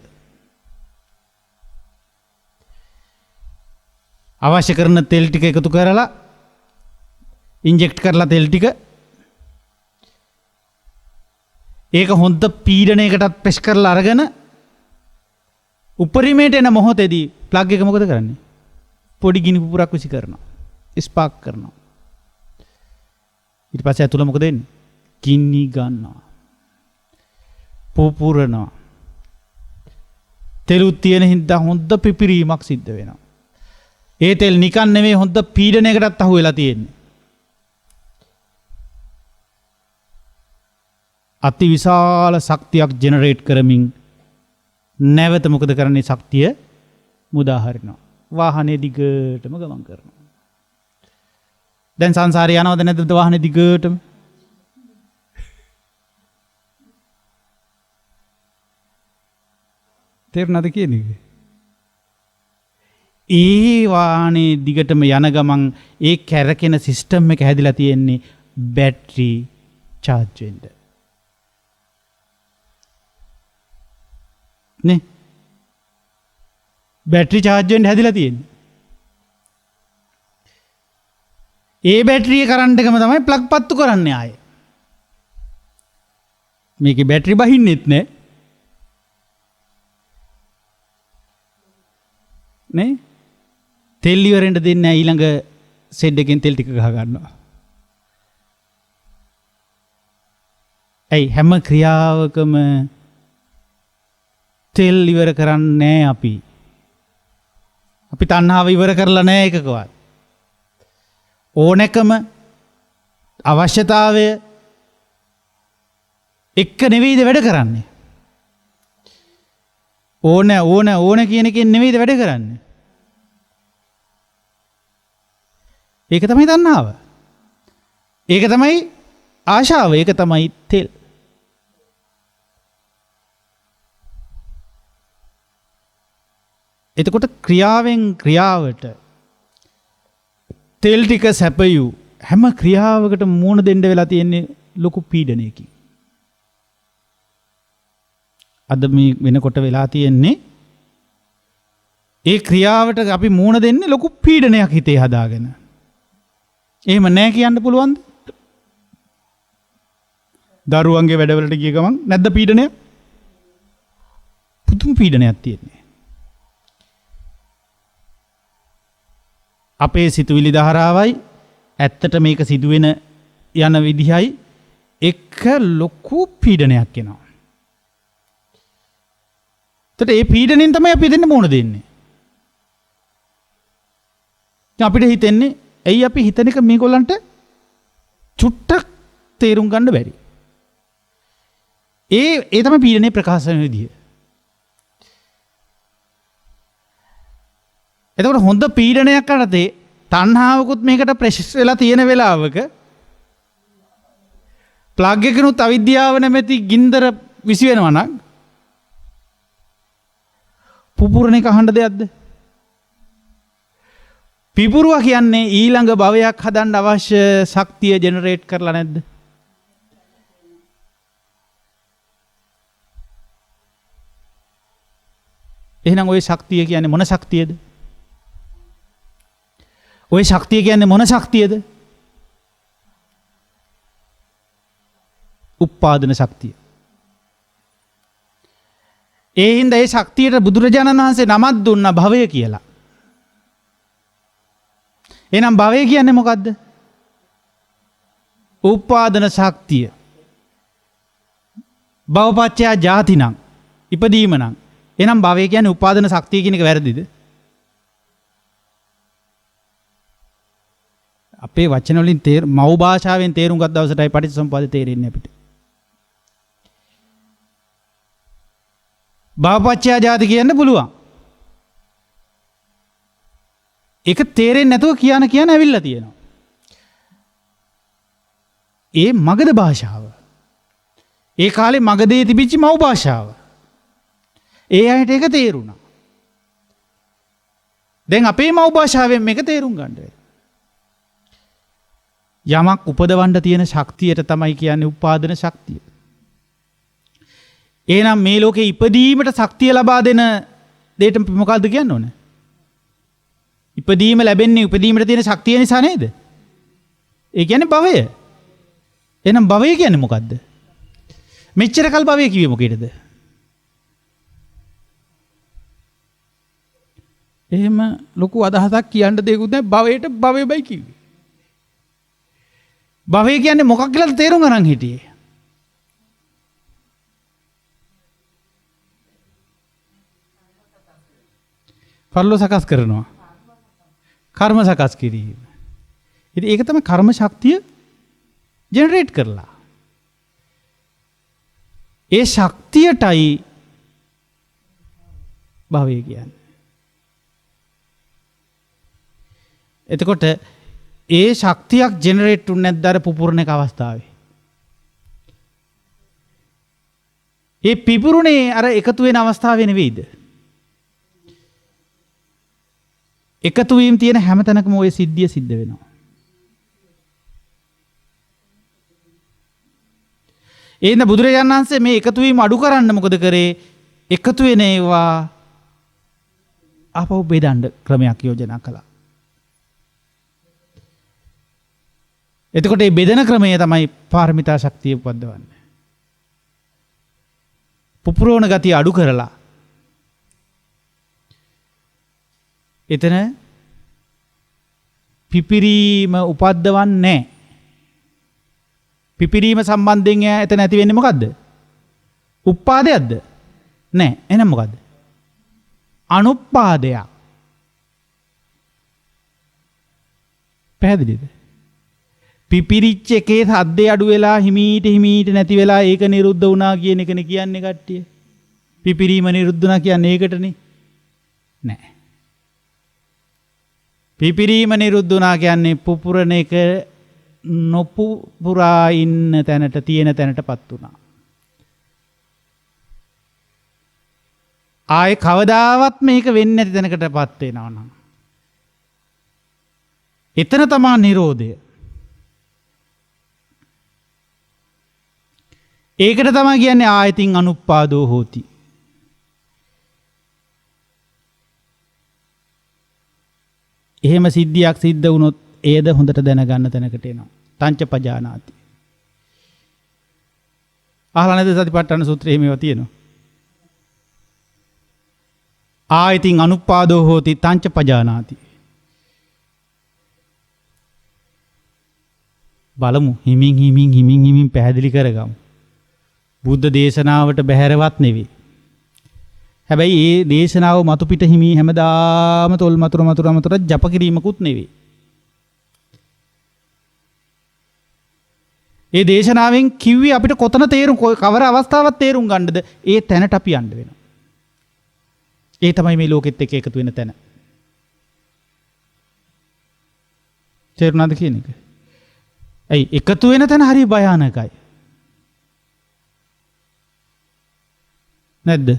Speaker 2: අවශ්‍ය කරන තෙල් ටික එකතු කරලා ඉන්ජෙක්ට් කරලා තෙල් ටික ඒක හොඳ පීඩනයකටත් ප්‍රෙස් කරලා අරගෙන උපරිමයට එන මොහොතේදී ප්ලග් එක මොකද කරන්නේ? පොඩි ගිනි පුපුරක් විසි කරනවා. ස්පාර්ක් කරනවා. ඊට පස්සේ ඇතුළ මොකද වෙන්නේ? ගිනි ගන්නවා. පුපුරනවා. තෙලුත් තියෙන හින්දා හොඳ පිපිරීමක් සිද්ධ වෙනවා. ඒ තෙල් නිකන් නෙමෙයි හොඳ පීඩනයකටත් අහු වෙලා තියෙන්නේ. අති විශාල ශක්තියක් ජෙනරේට් කරමින් නැවත මොකද කරන්නේ? ශක්තිය මුදා හරිනවා. වාහනේ දිගටම ගමන් කරනවා. දැන් සංසාරේ යනවද නැද්ද වාහනේ දිගටම? තේරුණාද කියන්නේ? ඒ වාහනේ දිගටම යන ගමන් ඒ කැරකෙන සිස්ටම් එක හැදිලා තියෙන්නේ බැටරි charge වෙන්න. නේ? බැටරි charge වෙන්න හැදිලා තියෙන්නේ. ඒ බැටරිය කරන්ට් එකම තමයි ප්ලග් පත්තු කරන්නේ ආයේ. මේකේ බැටරි බහින්නෙත් නෑ. නේ? තෙල් ඉවරෙන්ට දෙන්නේ නැහැ. ඊළඟ සෙඩ් එකෙන් තෙල් ටික ගහ ගන්නවා. ඇයි හැම ක්‍රියාවකම තෙල් ඉවර කරන්නේ නැහැ අපි. අපි තණ්හාව ඉවර කරලා නැහැ එකකවත්. ඕනෑකම අවශ්‍යතාවය එක්ක නෙවෙයිද වැඩ කරන්නේ? ඕන කියන එකෙන් නෙවෙයිද වැඩ කරන්නේ? ඒක තමයි තණ්හාව. ඒක තමයි ආශාව. ඒක තමයි තෙල්. එතකොට ක්‍රියාවෙන් ක්‍රියාවට තෙල් ටික සැපයූ හැම ක්‍රියාවකට මුහුණ දෙන්න වෙලා තියෙන්නේ ලොකු පීඩනයකින්. අද මේ වෙනකොට වෙලා තියෙන්නේ ඒ ක්‍රියාවට අපි මුහුණ දෙන්නේ ලොකු පීඩනයක් හිතේ හදාගෙන. එහෙම නැහැ කියන්න පුළුවන්ද? දරුවන්ගේ වැඩවලට ගිය ගමන් නැද්ද පීඩනයක්? පුදුම පීඩනයක් තියෙන්නේ. අපේ සිතුවිලි ධාරාවයි ඇත්තට මේක සිදුවෙන යන විදිහයි එක ලොකු පීඩනයක් එනවා. එතකොට ඒ පීඩණයෙන් තමයි අපි දෙන්න මොන දෙන්නේ. දැන් අපිට හිතෙන්නේ ඇයි අපි හිතන එක මේගොල්ලන්ට චුට්ටක් තේරුම් ගන්න බැරි. ඒ තමයි පීඩනයේ ප්‍රකාශ වෙන විදිය. එතකොට හොඳ පීඩනයක් කරතේ තණ්හාවකුත් මේකට ප්‍රෙෂස් වෙලා තියෙන වෙලාවක ප්ලග් එකනුත් අවිද්‍යාව නැමැති ගින්දර විසි වෙනවා නම් පුපුරණ එක අහන්න දෙයක්ද? පිපුරුවා කියන්නේ ඊළඟ භවයක් හදන්න අවශ්‍ය ශක්තිය ජෙනරේට් කරලා නැද්ද? එහෙනම් ওই ශක්තිය කියන්නේ මොන ශක්තියද? ওই ශක්තිය කියන්නේ මොන ශක්තියද? උප්පාදන ශක්තිය. ඒ හින්දා ඒ ශක්තියට බුදුරජාණන් වහන්සේ නමක් දුන්නා භවය කියලා. එහෙනම් භවය කියන්නේ මොකද්ද? උප්පාදන ශක්තිය. භවපච්චය ජාති නම් ඉපදීම නම්. එහෙනම් භවය කියන්නේ උපාදාන ශක්තිය කියන එක වැරදිද? අපේ වචන වලින් මව් භාෂාවෙන් තේරුම් ගත් දවසටයි පටිච්චසමුප්පාද තේරෙන්නේ අපිට. භවපච්චය ජාති කියන්න පුළුවන්. ඒක තේරෙන්නේ නැතුව කියන ඇවිල්ලා තියෙනවා. ඒ මගධ භාෂාව. ඒ කාලේ මගධයේ තිබිච්ච මව් භාෂාව. ඒ අයට ඒක තේරුණා. දැන් අපේ මව් භාෂාවෙන් මේක තේරුම් ගන්න වෙනවා. යමක් උපදවන්න තියෙන ශක්තියට තමයි කියන්නේ උපාදාන ශක්තිය. එහෙනම් මේ ලෝකේ ඉපදීමට ශක්තිය ලබා දෙන දෙයට මොකක්ද කියන්න ඕනේ? ඉපදීම ලැබෙන්නේ ඉපදීමට තියෙන ශක්තිය නිසා නේද? ඒ කියන්නේ භවය. එහෙනම් භවය කියන්නේ මොකද්ද? මෙච්චර කල් භවය කිව්වේ මොකේද? එහෙම ලොකු අදහසක් කියන්න දෙයක්වත් නැහැ. භවයට භවයයි කිව්වේ. භවය කියන්නේ මොකක් කියලාද තේරුම් ගන්න හිටියේ. පරලෝ සකස් කරනවා. කර්ම සකස් කිරීම. ඉතින් ඒක තමයි කර්ම ශක්තිය ජෙනරේට් කරලා. ඒ ශක්තියටයි භවය කියන්නේ. එතකොට ඒ ශක්තියක් ජෙනරේට් වුනේ නැද්ද අර පුපුරණ එක අවස්ථාවේ? ඒ පිපුරුනේ අර එකතු වෙන අවස්ථාවේ නෙවෙයිද? එකතු වීම තියෙන හැම තැනකම ওই සිද්ධිය සිද්ධ වෙනවා. එහෙනම් බුදුරජාණන් වහන්සේ මේ එකතු වීම අඩු කරන්න මොකද කරේ? එකතු වෙන ඒවා ආපහු බෙදන්න ක්‍රමයක් යෝජනා කළා. එතකොට මේ බෙදෙන ක්‍රමය තමයි පාරමිතා ශක්තිය උපද්දවන්නේ. පුපුරවන ගතිය අඩු කරලා එතන පිපිරීම උපද්දවන්නේ නැහැ. පිපිරීම සම්බන්ධයෙන් එතන ඇති වෙන්නේ මොකද්ද? උප්පාදයක්ද? නැහැ. එහෙනම් මොකද්ද? අනුප්පාදයක්. පැහැදිලිද? පිපිරිච්ච එකේ සද්දේ අඩු වෙලා හිමීට නැති වෙලා ඒක නිරුද්ධ වුණා කියන එකනේ කියන්නේ කට්ටිය. පිපිරීම නිරුද්ධ වුණා කියන්නේ ඒකටනේ. නෑ. පිපිරීම නිරුද්ධ වුණා කියන්නේ පුපුරණ එක නොපුපුරා ඉන්න තැනට තියෙන තැනටපත් වුණා. ආයේ කවදාවත් මේක වෙන්නේ නැති තැනකටපත් වෙනවා නම් එතන තමයි නිරෝධය. ඒකට තමයි කියන්නේ ආයතින් අනුප්පාදෝ හෝති. එහෙම සිද්ධියක් සිද්ධ වුණොත් ඒද හොඳට දැනගන්න තැනකට එනවා. තංච පජානාති. අහලා නැද්ද සතිපට්ඨාන සූත්‍රයේ මේවා තියෙනවා. ආයතින් අනුප්පාදෝ හෝති තංච පජානාති. බලමු හිමින් පැහැදිලි කරගමු. බුද්ධ දේශනාවට බැහැරවත් නෙවෙයි. හැබැයි ඒ දේශනාව මතු පිට හිමි හැමදාම තොල් මතුර ජප කිරීමකුත් නෙවෙයි. ඒ දේශනාවෙන් කිව්වේ අපිට කොතන තේරුම් කවර අවස්ථාවක් තේරුම් ගන්නද ඒ තැනට අපි යන්න වෙනවා. ඒ තමයි මේ ලෝකෙත් එක්ක එකතු වෙන තැන. තේරුණාද කියන එක? ඇයි එකතු වෙන තැන හරි භයානකයි. නැද්ද?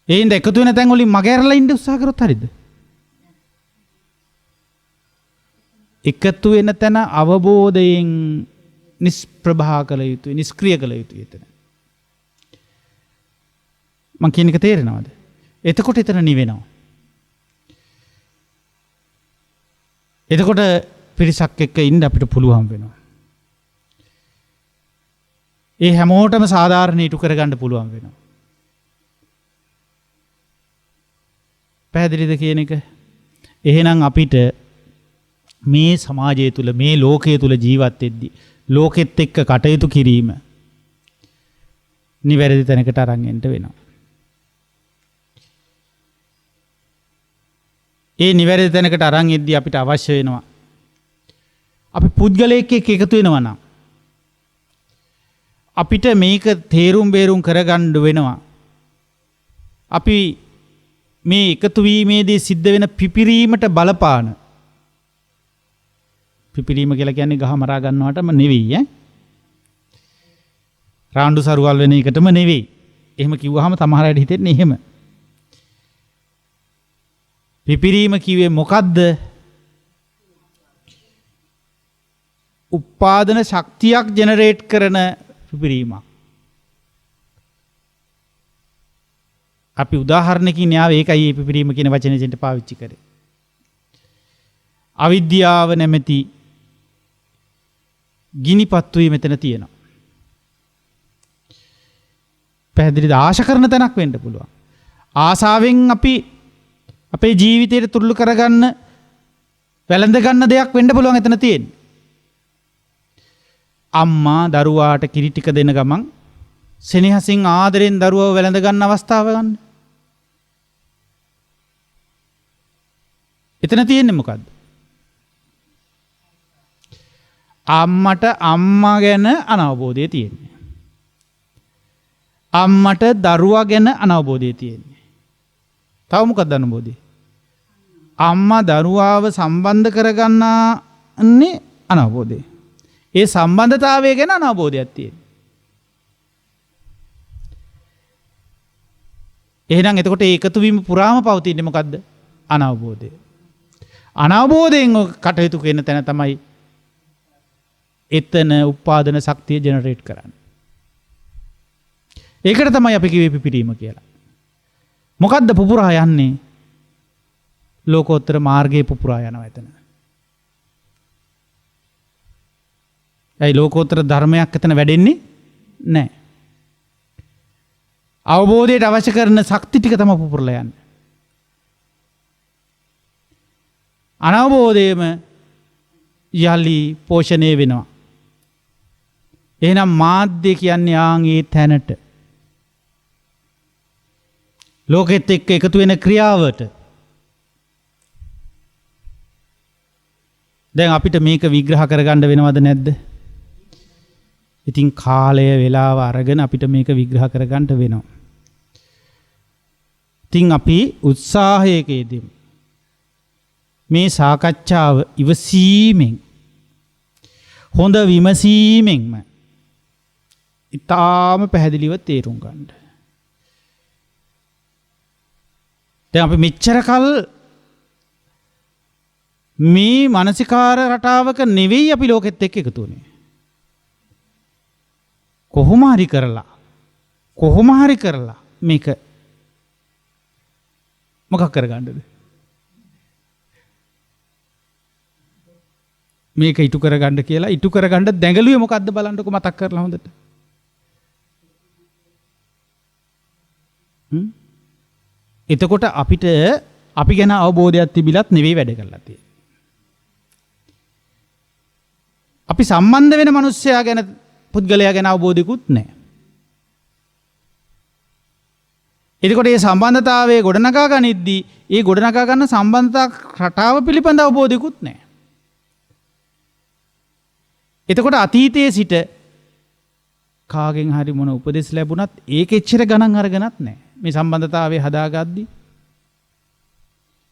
Speaker 2: ඒින්ද එකතු වෙන තැන් වලින් මගහැරලා ඉන්න උත්සාහ කරොත් හරියද? එකතු වෙන තැන අවබෝධයෙන් නිෂ්ප්‍රභා කළ යුතුයි, නිෂ්ක්‍රිය කළ යුතුයි එතන. මං කියන එක තේරෙනවද? එතකොට එතන නිවෙනවා. එතකොට පිරිසක් එක්ක ඉන්න අපිට පුළුවන් වෙනවා. ඒ හැමෝටම සාධාරණ ඉටු කරගන්න පුළුවන් වෙනවා. පැහැදිලිද කියන එක? එහෙනම් අපිට මේ සමාජය තුළ, මේ ලෝකයේ තුළ ජීවත් වෙද්දී ලෝකෙත් එක්ක කටයුතු කිරීම නිවැරදි තැනකට අරන් එන්න වෙනවා. ඒ නිවැරදි තැනකට අරන් එද්දී අපිට අවශ්‍ය වෙනවා අපි පුද්ගලයෙක් එක්ක එකතු වෙනවා නම් අපිට මේක තේරුම් බේරුම් කරගන්න වෙනවා. අපි මේ එකතු වීමේදී සිද්ධ වෙන පිපිරීමට බලපාන, පිපිරීම කියලා කියන්නේ ගහ මරා ගන්නවටම නෙවෙයි ඈ. රාණ්ඩු සරුවල් වෙන එකටම නෙවෙයි. එහෙම කිව්වහම සමහර අයට හිතෙන්නේ එහෙම. පිපිරීම කිව්වේ මොකද්ද? උත්පාදන ශක්තියක් ජෙනරේට් කරන පිපිරීමක්. අපි උදාහරණකින් යාව ඒකයි මේ පිපිරීම කියන වචනේ දෙන්න පාවිච්චි කරේ. අවිද්‍යාව නැමැති ගිනිපත්තුයි මෙතන තියෙනවා. පැහැදිලිද? ආශා කරන තැනක් වෙන්න පුළුවන්. ආසාවෙන් අපි අපේ ජීවිතයට තුරුළු කරගන්න, වැළඳ ගන්න දෙයක් වෙන්න පුළුවන් එතන තියෙන්නේ. අම්මා දරුවාට කිරි ටික දෙන ගමන් සෙනෙහසින් ආදරෙන් දරුවව වැළඳ ගන්න අවස්ථාව ගන්න. එතන තියෙන්නේ මොකද්ද? අම්මට අම්මා ගැන අනවබෝධය තියෙන්නේ. අම්මට දරුවා ගැන අනවබෝධය තියෙන්නේ. තව මොකක්ද අනවබෝධය? අම්මා දරුවාව සම්බන්ධ කරගන්නන්නේ අනවබෝධය. ඒ සම්බන්ධතාවය ගැන අනවබෝධයක් තියෙනවා. එහෙනම් එතකොට ඒ එකතු වීම පුරාම පවතින්නේ මොකද්ද? අනවබෝධය. අනවබෝධයෙන් කටයුතු කරන තැන තමයි එතන උත්පාදන ශක්තිය ජෙනරේට් කරන්නේ. ඒකට තමයි අපි කිව්වේ පිපිරීම කියලා. මොකද්ද පුපුරා යන්නේ? ලෝකෝත්තර මාර්ගයේ පුපුරා යනවා එතන. ඒ ලෝකෝත්තර ධර්මයක් එතන වැඩෙන්නේ නැහැ. අවබෝධයට අවශ්‍ය කරන ශක්ති ටික තමයි පුපුරලා යන්නේ. අනවබෝධයම යලි පෝෂණය වෙනවා. එහෙනම් මාධ්‍ය කියන්නේ ආන් ඒ තැනට, ලෝකෙත් එක්ක එකතු වෙන ක්‍රියාවට. දැන් අපිට මේක විග්‍රහ කරගන්න වෙනවද නැද්ද? ඉතින් කාලය වෙලාව අරගෙන අපිට මේක විග්‍රහ කරගන්න වෙනවා. ඉතින් අපි උත්සාහයක යෙදෙමු. මේ සාකච්ඡාව ඉවසීමෙන්, හොඳ විමසීමෙන්ම ඉතාම පැහැදිලිව තේරුම් ගන්න. දැන් අපි මෙච්චර කල් මේ මානසිකාර රටාවක නෙවෙයි අපි ලෝකෙත් එක්ක එකතු වුණේ. කොහොම හරි කරලා මේක මොකක් කරගන්නද? මේක ඉටු කරගන්න කියලා. ඉටු කරගන්න දැඟලුවේ මොකද්ද බලන්නකො මතක් කරලා හොඳට. එතකොට අපිට අපි ගැන අවබෝධයක් තිබිලත් නෙවෙයි වැඩ කරලා තියෙන්නේ. අපි සම්බන්ධ වෙන මිනිස්සයා ගැන, පුද්ගලයා ගැන අවබෝධිකුත් නැහැ. එතකොට මේ සම්බන්ධතාවයේ ගොඩනගා ගනිද්දී ඒ ගොඩනගා ගන්න සම්බන්ධතා රටාව පිළිබඳ අවබෝධිකුත් නැහැ. එතකොට අතීතයේ සිට කාගෙන් හරි මොන උපදෙස් ලැබුණත් ඒක එච්චර ගණන් අරගෙනත් නැහැ. මේ සම්බන්ධතාවය හදාගද්දී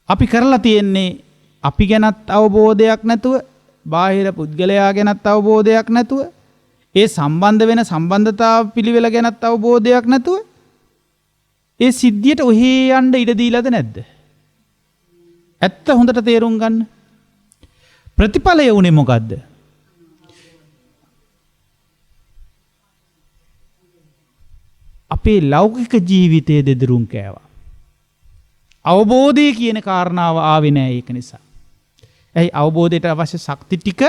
Speaker 2: අපි කරලා තියෙන්නේ අපි ගැනත් අවබෝධයක් නැතුව, බාහිර පුද්ගලයා ගැනත් අවබෝධයක් නැතුව ඒ සම්බන්ධ වෙන සම්බන්ධතා පිළිවෙල ගැනත් අවබෝධයක් නැතුව ඒ සිද්ධියට ඔහේ යන්න ඉඩ දීලාද නැද්ද? ඇත්ත හොඳට තේරුම් ගන්න. ප්‍රතිඵලය උනේ මොකද්ද? අපේ ලෞකික ජීවිතයේ දෙදරුම් කෑවා. අවබෝධය කියන කාරණාව ආවේ නැහැ ඒක නිසා. ඇයි අවබෝධයට අවශ්‍ය ශක්ති ටික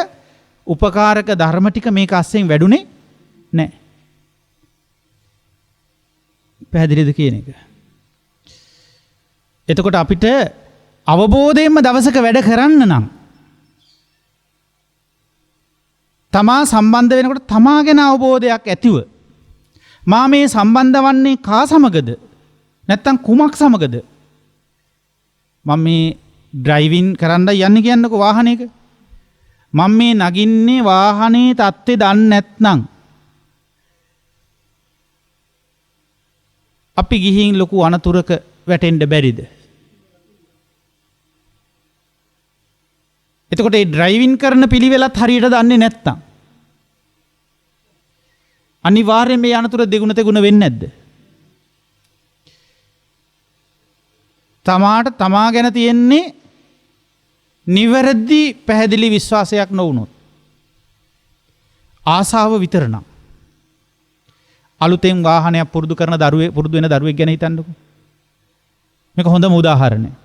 Speaker 2: උපකාරක ධර්ම ටික මේක අස්සෙන් වැඩුණේ නැහැ. පැහැදිලිද කියන එක? එතකොට අපිට අවබෝධයෙන්ම දවසක වැඩ කරන්න නම් තමා සම්බන්ධ වෙනකොට තමා ගැන අවබෝධයක් ඇතිව මා මේ සම්බන්ධ වන්නේ කා සමගද? නැත්තම් කුමක් සමගද? මම මේ ඩ්‍රයිවිං කරන්න යන්නේ කියන්නකො වාහනයක. මම මේ නගින්නේ වාහනේ තත්ත්වය දන්නේ නැත්නම් අපි ගිහින් ලොකු අනතුරක වැටෙන්න බැරිද? එතකොට මේ ඩ්‍රයිවිං කරන පිළිවෙලත් හරියට දන්නේ නැත්නම් අනිවාර්යයෙන් මේ අනතුර දෙගුණ තෙගුණ වෙන්නේ නැද්ද? තමාට තමා ගැන තියෙන්නේ නිවැරදි පැහැදිලි විශ්වාසයක් නොවුනොත් ආසාව විතරනම් අලුතෙන් වාහනයක් පුරුදු වෙන දරුවෙක් ගැන හිතන්නකෝ. මේක හොඳම උදාහරණයක්.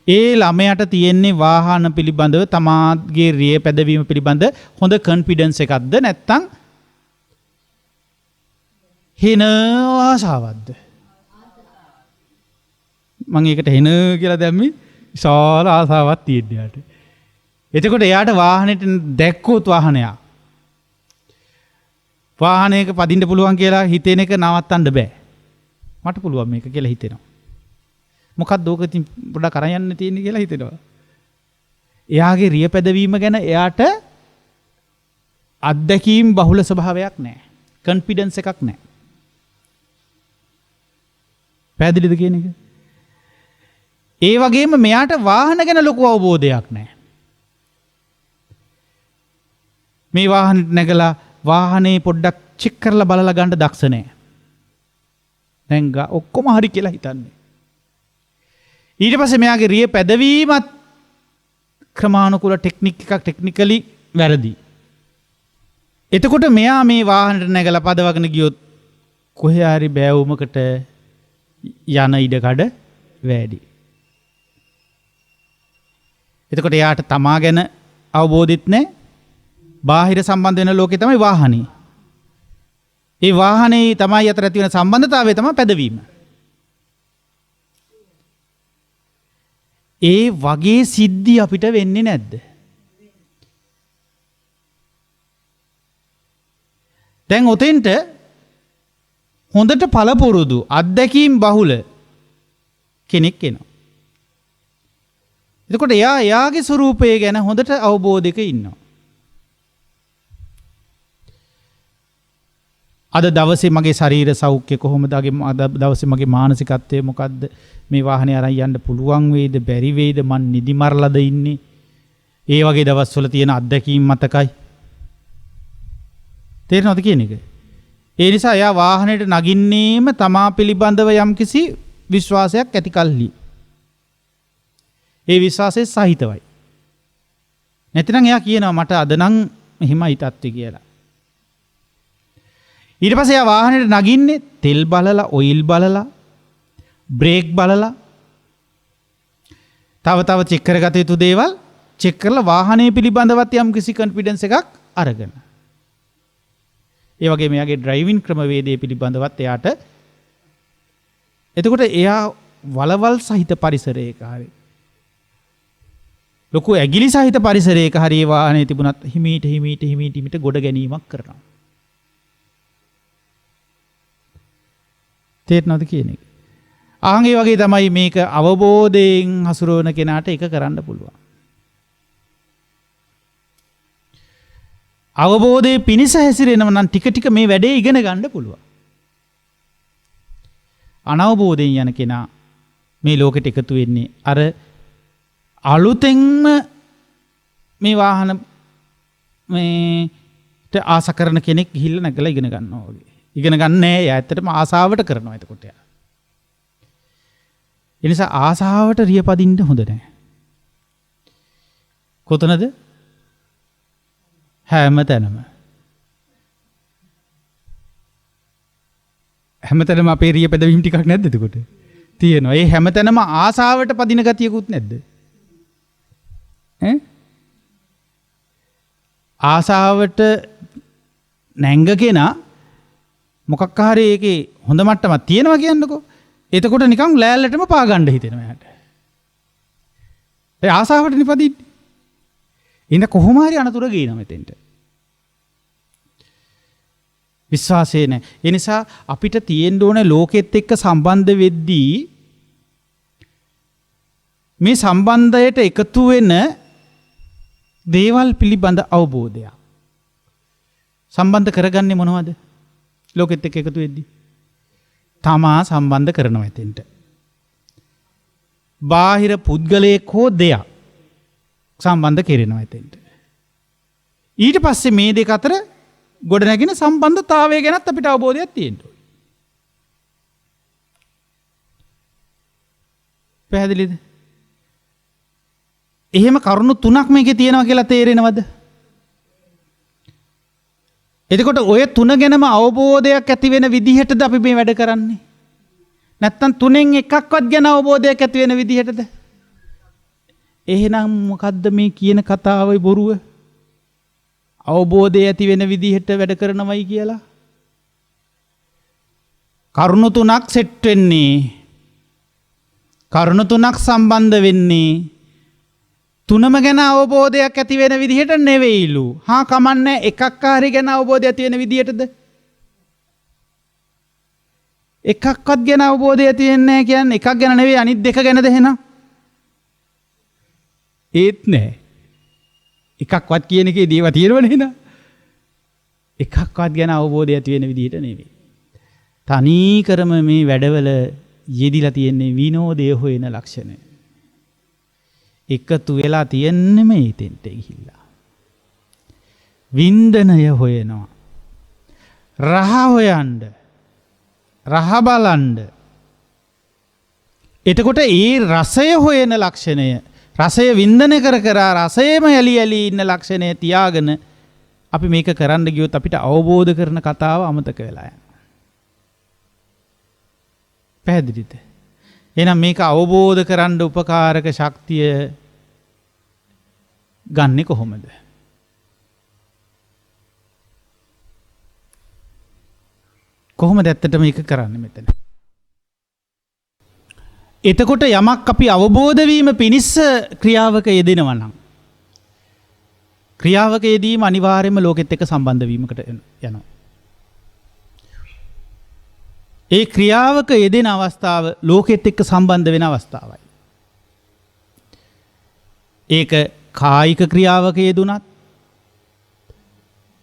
Speaker 2: ඒ ළමයාට තියෙන්නේ වාහන පිළිබඳව තමාගේ රිය පැදවීම පිළිබඳ හොඳ කොන්ෆිඩන්ස් එකක්ද නැත්නම් හින ආසාවක්ද? මම ඒකට හින කියලා දැම්මේ විශාල ආසාවක් තියෙන යාට. එතකොට එයාට වාහනෙට දැක්කොත් වාහනයක පදින්න පුළුවන් කියලා හිතෙන එක නවත්තන්න බෑ. මට පුළුවන් මේක කියලා හිතෙනවා. මොකක්ද ඕක ඉතින් පොඩ්ඩක් අරන් යන්න තියෙන්නේ කියලා හිතෙනවා. එයාගේ රිය පැදවීම ගැන එයාට අත්දැකීම් බහුල ස්වභාවයක් නැහැ. කොන්ෆිඩන්ස් එකක් නැහැ. පැහැදිලිද කියන එක? ඒ වගේම මෙයාට වාහන ගැන ලොකු අවබෝධයක් නැහැ. මේ වාහනේට නැගලා වාහනේ පොඩ්ඩක් චෙක් කරලා බලලා ගන්න දක්ෂ නැහැ. දැන් ඔක්කොම හරි කියලා හිතන්නේ. ඊට පස්සේ මෙයාගේ රිය පැදවීමත් ක්‍රමානුකූල ටෙක්නිකලි වැරදි. එතකොට මෙයා මේ වාහනේට නැගලා පදවගෙන ගියොත් කොහේ හරි බෑවුමකට යන ඉඩකඩ වැඩි. එතකොට එයාට තමා ගැන අවබෝධෙත් නැහැ. බාහිර සම්බන්ධ වෙන ලෝකේ තමයි වාහනේ. ඒ වාහනේ තමයි අතර ඇති වෙන සම්බන්ධතාවය තමයි පැදවීම. ඒ වගේ සිද්ධි අපිට වෙන්නේ නැද්ද? දැන් ඔතෙන්ට හොඳට පළපුරුදු අත්දැකීම් බහුල කෙනෙක් එනවා. එතකොට එයාගේ ස්වරූපය ගැන හොඳට අවබෝධයක ඉන්නවා. අද දවසේ මගේ ශරීර සෞඛ්‍ය කොහොමද? අද දවසේ මගේ මානසිකත්වය මොකද්ද? මේ වාහනේ අරන් යන්න පුළුවන් වේද බැරි වේද? මං නිදි මරලාද ඉන්නේ? ඒ වගේ දවස්වල තියෙන අත්දැකීම් මතකයි. තේරෙනවද කියන එක? ඒ නිසා එයා වාහනේට නගින්නේම තමා පිළිබඳව යම්කිසි විශ්වාසයක් ඇති කල්හි. ඒ විශ්වාසයේ සහිතවයි. නැතිනම් එයා කියනවා මට අද නම් මෙහිමයි තත්ත්වය කියලා. ඊට පස්සේ එයා වාහනේට නගින්නේ තෙල් බලලා, ඔයිල් බලලා, බ්‍රේක් බලලා, තව චෙක් කරගත යුතු දේවල් චෙක් කරලා වාහනේ පිළිබඳවත් යම්කිසි කොන්ෆිඩන්ස් එකක් අරගෙන. ඒ වගේ මෙයාගේ ඩ්‍රයිවිං ක්‍රමවේදය පිළිබඳවත් එයාට එතකොට එයා වලවල් සහිත පරිසරයක හරි ලොකු ඇගිලි සහිත පරිසරයක හරි වාහනේ තිබුණත් හිමීට ගොඩ ගැනීමක් කරනවා. තේරෙනවද කියන එක? ආන්ගේ වගේ තමයි මේක අවබෝධයෙන් හසුරවන කෙනාට ඒක කරන්න පුළුවන්. අවබෝධයේ පිනිස හැසිරෙනව නම් ටික මේ වැඩේ ඉගෙන ගන්න පුළුවන්. අනවබෝධයෙන් යන කෙනා මේ ලෝකෙට එකතු වෙන්නේ අර අලුතෙන්ම මේ වාහන මේ ආස කරන කෙනෙක් ගිහිල්ලා නැගලා ඉගෙන ගන්නවා වගේ. ඉගෙන ගන්න නෑ. එයා ඇත්තටම ආසාවට කරනවා එතකොට යා. ඒ නිසා ආසාවට රියපදින්න හොඳ නෑ. කොතනද? හැමතැනම. හැමතැනම අපේ රියපැදවීම් ටිකක් නැද්ද එතකොට? තියෙනවා. ඒ හැමතැනම ආසාවට පදින ගතියකුත් නැද්ද? ඈ? ආසාවට නැංග කෙනා මොකක් හරි ඒකේ හොඳ මට්ටමක් තියෙනවා කියන්නකෝ. එතකොට නිකන් ලෑල්ලටම පා ගන්න හිතෙනවා එයාට. ඒ ආසාවට නිපදින්නේ. ඉන්න කොහොම හරි අනතුරු ගේනවා මෙතෙන්ට. විශ්වාසය නැහැ. ඒ නිසා අපිට තියෙන්න ඕනේ ලෝකෙත් එක්ක සම්බන්ධ වෙද්දී මේ සම්බන්ධයට එකතු වෙන දේවල් පිළිබඳ අවබෝධයක්. සම්බන්ධ කරගන්නේ මොනවද? ලෝකෙත් එක්ක එකතු වෙද්දී තමා සම්බන්ධ කරනවා එතෙන්ට. බාහිර පුද්ගලයෙක් හෝ දෙයක් සම්බන්ධ කෙරෙනවා එතෙන්ට. ඊට පස්සේ මේ දෙක අතර ගොඩනැගෙන සම්බන්ධතාවය ගැනත් අපිට අවබෝධයක් තියෙන්න ඕනේ. පැහැදිලිද? එහෙම කරුණු තුනක් මේකේ තියෙනවා කියලා තේරෙනවද? එතකොට ඔය තුන ගැනම අවබෝධයක් ඇති වෙන විදිහටද අපි මේ වැඩ කරන්නේ? නැත්තම් තුනෙන් එකක්වත් ගැන අවබෝධයක් ඇති වෙන විදිහටද? එහෙනම් මොකද්ද මේ කියන කතාවේ බොරුව? අවබෝධය ඇති වෙන විදිහට වැඩ කරනවයි කියලා. කරුණු තුනක් සෙට් වෙන්නේ. කරුණු තුනක් සම්බන්ධ වෙන්නේ. තුනම ගැන අවබෝධයක් ඇති වෙන විදිහට නෙවෙයිලු. හා කමන්නේ එකක් හරි ගැන අවබෝධය ඇති වෙන විදිහටද? එකක්වත් ගැන අවබෝධය ඇති වෙන්නේ නැහැ කියන්නේ එකක් ගැන නෙවෙයි අනිත් දෙක ගැනද එහෙනම්? ඒත් නෑ. එකක්වත් කියන එකේ දේව තියෙනවනේ නේද? එකක්වත් ගැන අවබෝධය ඇති වෙන විදිහට නෙවෙයි. තනී කරම මේ වැඩවල යෙදිලා තියෙන්නේ විනෝදය හොයන ලක්ෂණය. එකතු වෙලා තියෙන්නේ මේ තෙන්ට ගිහිල්ලා. වින්දනය හොයනවා. රහ හොයන්න. රහ බලන්න. එතකොට ඒ රසය හොයන ලක්ෂණය රසය වින්දනය කර කර රසයම යලි යලි ඉන්න ලක්ෂණය තියාගෙන අපි මේක කරන්න ගියොත් අපිට අවබෝධ කරන කතාව අමතක වෙලා යනවා. පැහැදිලිද? එහෙනම් මේක අවබෝධ කරන්න උපකාරක ශක්තිය ගන්නෙ කොහොමද? කොහොමද ඇත්තට මේක කරන්නේ මෙතන? එතකොට යමක් අපි අවබෝධ වීම පිණිස ක්‍රියාවක යෙදෙනවා නම් ක්‍රියාවක යෙදීම අනිවාර්යයෙන්ම ලෝකෙත් එක්ක සම්බන්ධ වීමකට යනවා. ඒ ක්‍රියාවක යෙදෙන අවස්ථාව ලෝකෙත් එක්ක සම්බන්ධ වෙන අවස්ථාවයි. ඒක කායික ක්‍රියාවක යෙදුනත්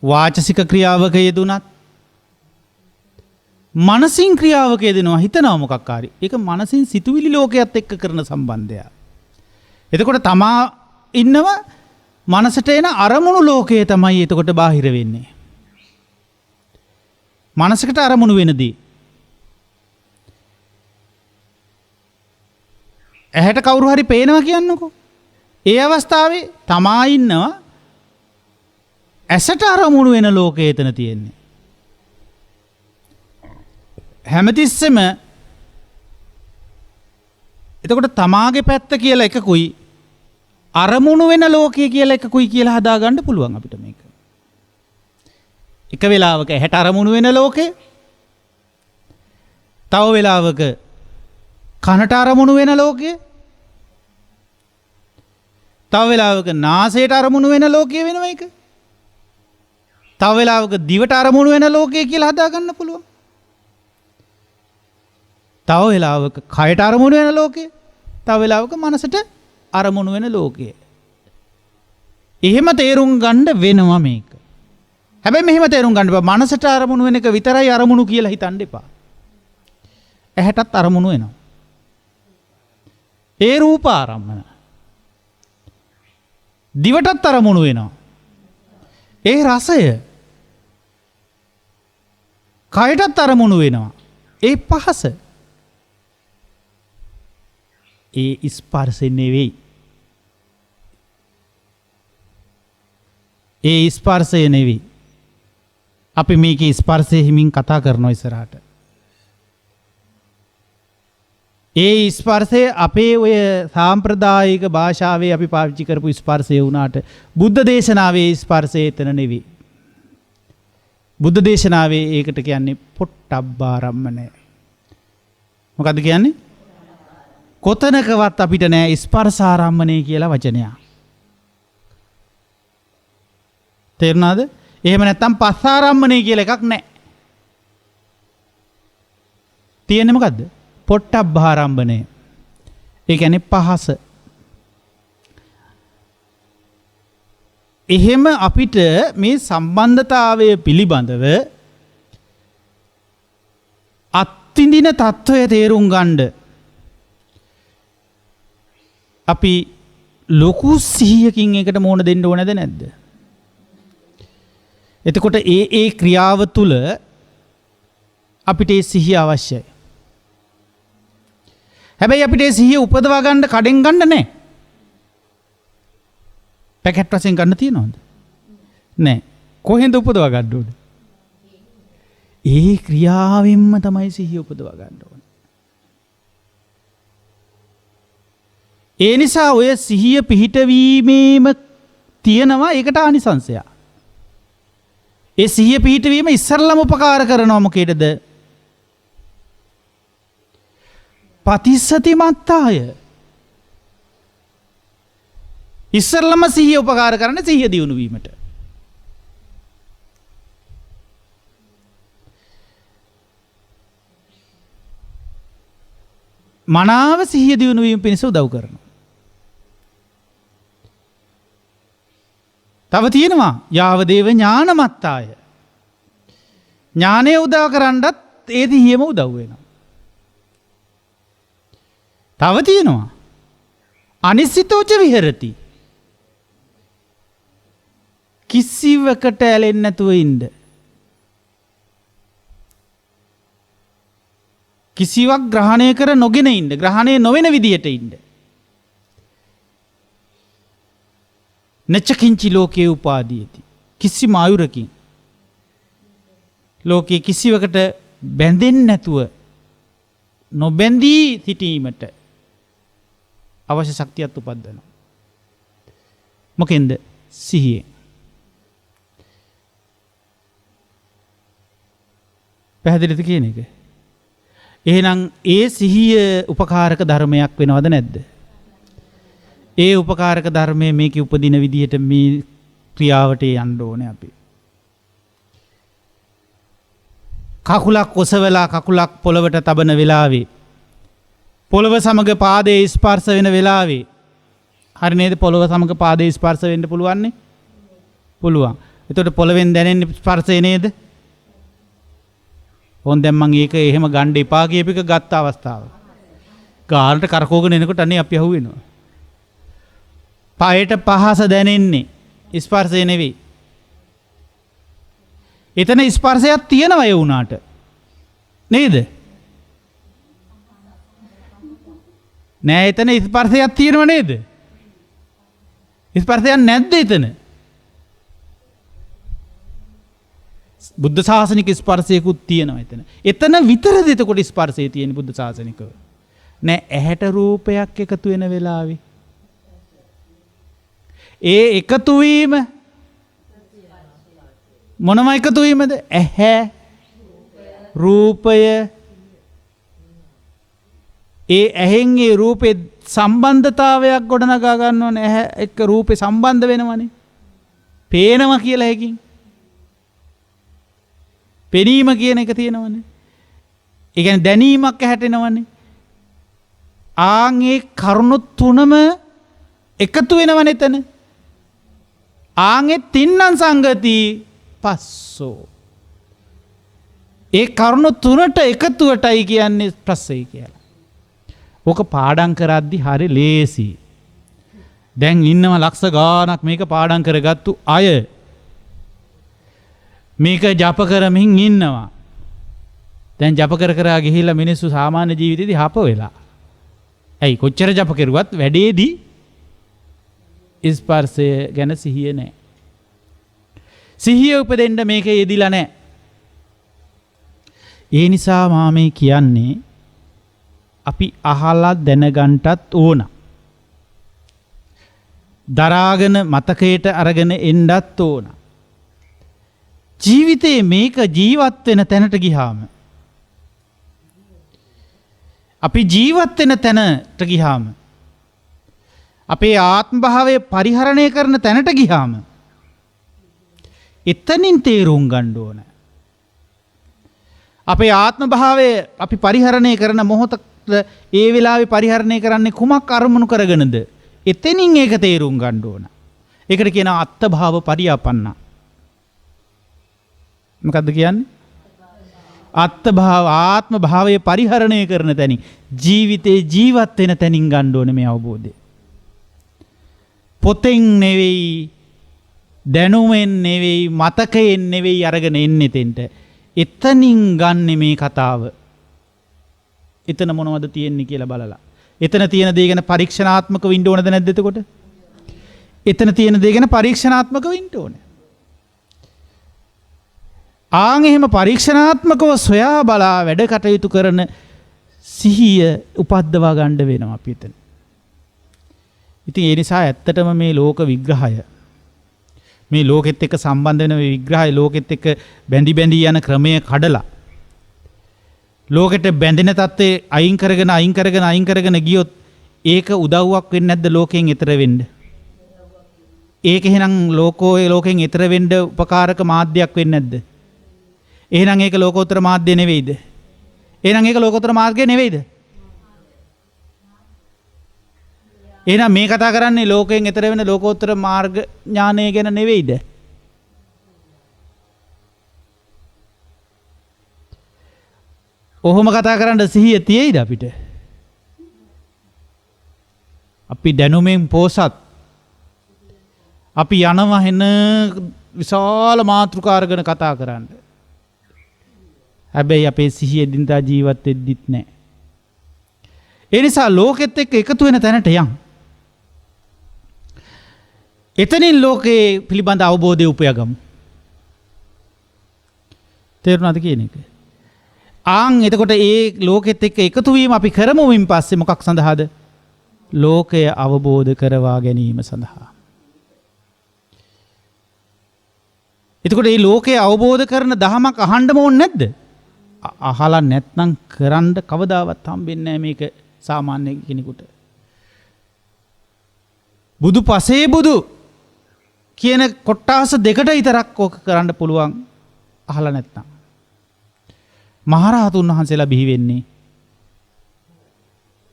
Speaker 2: වාචසික ක්‍රියාවක යෙදුනත් මනසින් ක්‍රියාවක යෙදෙනවා හිතනවා මොකක් හරි. ඒක මනසින් සිතුවිලි ලෝකයක් එක්ක කරන සම්බන්ධය. එතකොට තමා ඉන්නව මනසට එන අරමුණු ලෝකයේ තමයි එතකොට බාහිර වෙන්නේ. මනසකට අරමුණු වෙනදී ඇහැට කවුරු හරි පේනවා කියන්නකෝ. ඒ අවස්ථාවේ තමා ඉන්නවා ඇසට අරමුණු වෙන ලෝකයේ එතන තියෙන්නේ. හැමතිස්සෙම එතකොට තමාගේ පැත්ත කියලා එකකුයි අරමුණු වෙන ලෝකයේ කියලා එකකුයි කියලා හදාගන්න පුළුවන් අපිට මේක. එක වෙලාවක ඇහැට අරමුණු වෙන ලෝකේ තව වෙලාවක කනට අරමුණු වෙන ලෝකයේ තව වෙලාවක නාසයට අරමුණු වෙන ලෝකයේ වෙනවා එක. තව වෙලාවක දිවට අරමුණු වෙන ලෝකයේ කියලා හදාගන්න පුළුවන්. තව වෙලාවක කයට අරමුණු වෙන ලෝකේ තව වෙලාවක මනසට අරමුණු වෙන ලෝකය. එහෙම තේරුම් ගන්න වෙනවා මේක. හැබැයි මෙහෙම තේරුම් ගන්න බෑ මනසට අරමුණු වෙන එක විතරයි අරමුණු කියලා හිතන්න එපා. ඇහැටත් අරමුණු වෙනවා. ඒ රූප ආරම්මන. දිවටත් අරමුණු වෙනවා. ඒ රසය කයටත් අරමුණු වෙනවා. ඒ පහස. ඒ ස්පර්ශය නෙවෙයි. ඒ ස්පර්ශය නෙවෙයි. අපි මේකේ ස්පර්ශය හිමින් කතා කරනවා ඉස්සරහට. ඒ ස්පර්ශය අපේ ඔය සාම්ප්‍රදායික භාෂාවේ අපි පාවිච්චි කරපු ස්පර්ශය වුණාට බුද්ධ දේශනාවේ ස්පර්ශය එතන නෙවෙයි. බුද්ධ දේශනාවේ ඒකට කියන්නේ පොට්ටබ්බාරම්මණය. මොකද්ද කියන්නේ? කොතනකවත් අපිට නෑ ස්පර්ශාරම්මණය කියලා වචනයක්. තේරුණාද? එහෙම නැත්නම් පස්සාරම්මණය කියලා එකක් නෑ. තියෙන්නේ මොකද්ද? පොට්ටබ්බාරම්මණය. ඒ කියන්නේ පහස. එහෙම අපිට මේ සම්බන්ධතාවය පිළිබඳව අත්විඳින తত্ত্বය තේරුම් ගන්න අපි ලොකු සිහියකින් එකට මෝන දෙන්න ඕනද නැද්ද? එතකොට ඒ ක්‍රියාව තුළ අපිට ඒ සිහිය අවශ්‍යයි. හැබැයි අපිට ඒ සිහිය උපදවා ගන්න කඩෙන් ගන්න නැහැ. පැකට් වශයෙන් ගන්න තියනවද? නැහැ. කොහෙන්ද උපදවා ගන්න ඕනේ? ඒ ක්‍රියාවෙන්ම තමයි සිහිය උපදවා ගන්න ඕනේ. ඒ නිසා ඔය සිහිය පිහිටවීමේම තියෙනවා ඒකට ආනිසංසය. ඒ සිහිය පිහිටවීම ඉස්සරළම උපකාර කරනවා මොකේද? පතිස්සති මත්තාය. ඉස්සරළම සිහිය උපකාර කරන්නේ සිහිය දියුණු වීමට. මනාව සිහිය දියුණු වීම පිණිස උදව් කරනවා. තව තියෙනවා යාවදේව ඥානමත්තාය. ඥානය උදව් කරන්නත් ඒ සිහියම උදව් වෙනවා. තව තියෙනවා අනිසිතෝච විහෙරති. කිසිවකට ඇලෙන්නේ නැතුව ඉන්න. කිසිවක් ග්‍රහණය කර නොගෙන ඉන්න. ග්‍රහණය නොවන විදියට ඉන්න. නච්චකින්චි ලෝකේ උපාදීයති. කිසිම ආයුරකින් ලෝකේ කිසිවකට බැඳෙන්නේ නැතුව නොබැඳී සිටීමට අවශ්‍ය ශක්තියක් උපද්දනවා. මොකෙන්ද? සිහියෙන්. පැහැදිලිද කියන එක? එහෙනම් ඒ සිහිය උපකාරක ධර්මයක් වෙනවද නැද්ද? ඒ උපකාරක ධර්මයේ මේකේ උපදින විදිහට මේ ක්‍රියාවට යන්න ඕනේ අපි. කකුලක් ඔසවලා කකුලක් පොළවට තබන වෙලාවේ පොළව සමග පාදයේ ස්පර්ශ වෙන වෙලාවේ හරි නේද? පොළව සමග පාදයේ ස්පර්ශ වෙන්න පුළුවන් නේ? පුළුවන්. එතකොට පොළවෙන් දැනෙන ස්පර්ශය නේද? ඕන් දැන් මම ඒක එහෙම ගන්න එපා කියප එක ගත්ත අවස්ථාව. ගානට කරකෝගෙන එනකොට අනේ අපි අහුවෙනවා. පායට පහස දැනෙන්නේ ස්පර්ශය නෙවෙයි. එතන ස්පර්ශයක් තියෙනවා ඒ වුණාට. නේද? නෑ එතන ස්පර්ශයක් තියෙනව නේද? ස්පර්ශයක් නැද්ද එතන? බුද්ධ ශාසනික ස්පර්ශයකුත් තියෙනවා එතන. එතන විතරද එතකොට ස්පර්ශය තියෙන බුද්ධ ශාසනිකව? නෑ ඇහැට රූපයක් එකතු වෙන වෙලාවේ. ඒ එකතු වීම මොනම එකතු වීමද? ඇහැ රූපය. ඒ ඇහෙන් ඒ රූපේ සම්බන්ධතාවයක් ගොඩනගා ගන්න ඕනේ. ඇහැ එක්ක රූපේ සම්බන්ධ වෙනවනේ. පේනවා කියලා එකකින්. පෙනීම කියන එක තියෙනවනේ. ඒ කියන්නේ දැනීමක් ඇහැට එනවනේ. ආන් ඒ කරුණු තුනම එකතු වෙනවනේ එතන. ආන්ගේ තින්නම් සංගති පස්සෝ. ඒ කරුණු තුනට එකතුවටයි කියන්නේ ප්‍රස්සය කියලා. ඕක පාඩම් කරද්දි හරි ලේසි. දැන් ඉන්නවා ලක්ෂ ගාණක් මේක පාඩම් කරගත්තු අය. මේක ජප කරමින් ඉන්නවා. දැන් ජප කර කර ගිහිල්ලා මිනිස්සු සාමාන්‍ය ජීවිතේදී හප වෙලා. ඇයි කොච්චර ජප කරුවත් වැඩේදී ස්පර්ශය ගැන සිහිය නැහැ. සිහිය උපදෙන්න මේක යෙදිලා නැහැ. ඒ නිසා මා මේ කියන්නේ අපි අහලා දැනගන්නටත් ඕන. දරාගෙන මතකයට අරගෙන එන්නත් ඕන. ජීවිතේ මේක ජීවත් වෙන තැනට ගියාම අපි ජීවත් වෙන තැනට ගියාම අපේ ආත්ම භාවය පරිහරණය කරන තැනට ගියාම එතනින් තේරුම් ගන්න ඕන. අපේ ආත්ම භාවය අපි පරිහරණය කරන මොහොත ඒ වෙලාවේ පරිහරණය කරන්නේ කුමක් අරමුණු කරගෙනද? එතනින් ඒක තේරුම් ගන්න ඕන. ඒකට කියනවා අත්ත භාව පරියාපන්න. මොකද්ද කියන්නේ? අත්ත භාව ආත්ම භාවයේ පරිහරණය කරන තැනින් ජීවිතේ ජීවත් වෙන තැනින් ගන්න ඕනේ මේ අවබෝධය. පොතෙන් නෙවෙයි, දැනුමෙන් නෙවෙයි, මතකයෙන් නෙවෙයි අරගෙන එන්නේ තෙන්ට. එතනින් ගන්න මේ කතාව. එතන මොනවද තියෙන්නේ කියලා බලලා. එතන තියෙන දේ ගැන පරීක්ෂණාත්මකව ඉන්න ඕනද නැද්ද එතකොට? එතන තියෙන දේ ගැන පරීක්ෂණාත්මකව ඉන්න ඕනේ. ආන් එහෙම පරීක්ෂණාත්මකව සොයා බලා වැඩ කටයුතු කරන සිහිය උපද්දවා ගන්න වෙනවා අපි එතන. ඉතින් ඒ නිසා ඇත්තටම මේ ලෝක විග්‍රහය, මේ ලෝකෙත් එක්ක සම්බන්ධ වෙන විග්‍රහය, ලෝකෙත් එක්ක බැඳි බැඳි යන ක්‍රමය කඩලා ලෝකෙට බැඳෙන තත්ත්වේ අයින් කරගෙන ගියොත් ඒක උදව්වක් වෙන්නේ නැද්ද ලෝකයෙන් එතර වෙන්න? ඒක එහෙනම් ලෝකයෙන් එතර වෙන්න උපකාරක මාධ්‍යයක් වෙන්නේ නැද්ද? එහෙනම් ඒක ලෝකෝත්තර මාධ්‍ය නෙවෙයිද? එහෙනම් ඒක ලෝකෝත්තර මාර්ගය නෙවෙයිද? එහෙනම් මේ කතා කරන්නේ ලෝකයෙන් එතර වෙන ලෝකෝත්තර මාර්ග ඥානය ගැන නෙවෙයිද? ඔහොම කතා කරන්න සිහිය තියෙයිද අපිට? අපි දැනුමෙන් පෝසත්. අපි යනවා වෙන විශාල මාතෘකාරගෙන කතා කරන්න. හැබැයි අපේ සිහිය දිනදා ජීවත් වෙද්දිත් නැහැ. ඒ නිසා ලෝකෙත් එක්ක එකතු වෙන තැනට යන්. එතනින් ලෝකේ පිළිබඳ අවබෝධය උපයගමු. තේරුණාද කියන එක? ආන් එතකොට ඒ ලෝකෙත් එක්ක එකතු වීම අපි කරමුමින් පස්සේ මොකක් සඳහාද? ලෝකය අවබෝධ කරවා ගැනීම සඳහා. එතකොට මේ ලෝකය අවබෝධ කරන දහමක් අහන්නම ඕනේ නැද්ද? අහලා නැත්නම් කරන්න කවදාවත් හම්බෙන්නේ නැහැ මේක සාමාන්‍ය කෙනෙකුට. බුදු පසේ බුදු කියන කොට්ටාස දෙකට විතරක් ඕක කරන්න පුළුවන් අහලා නැත්නම්. මහරහතුන් වහන්සේලා බිහි වෙන්නේ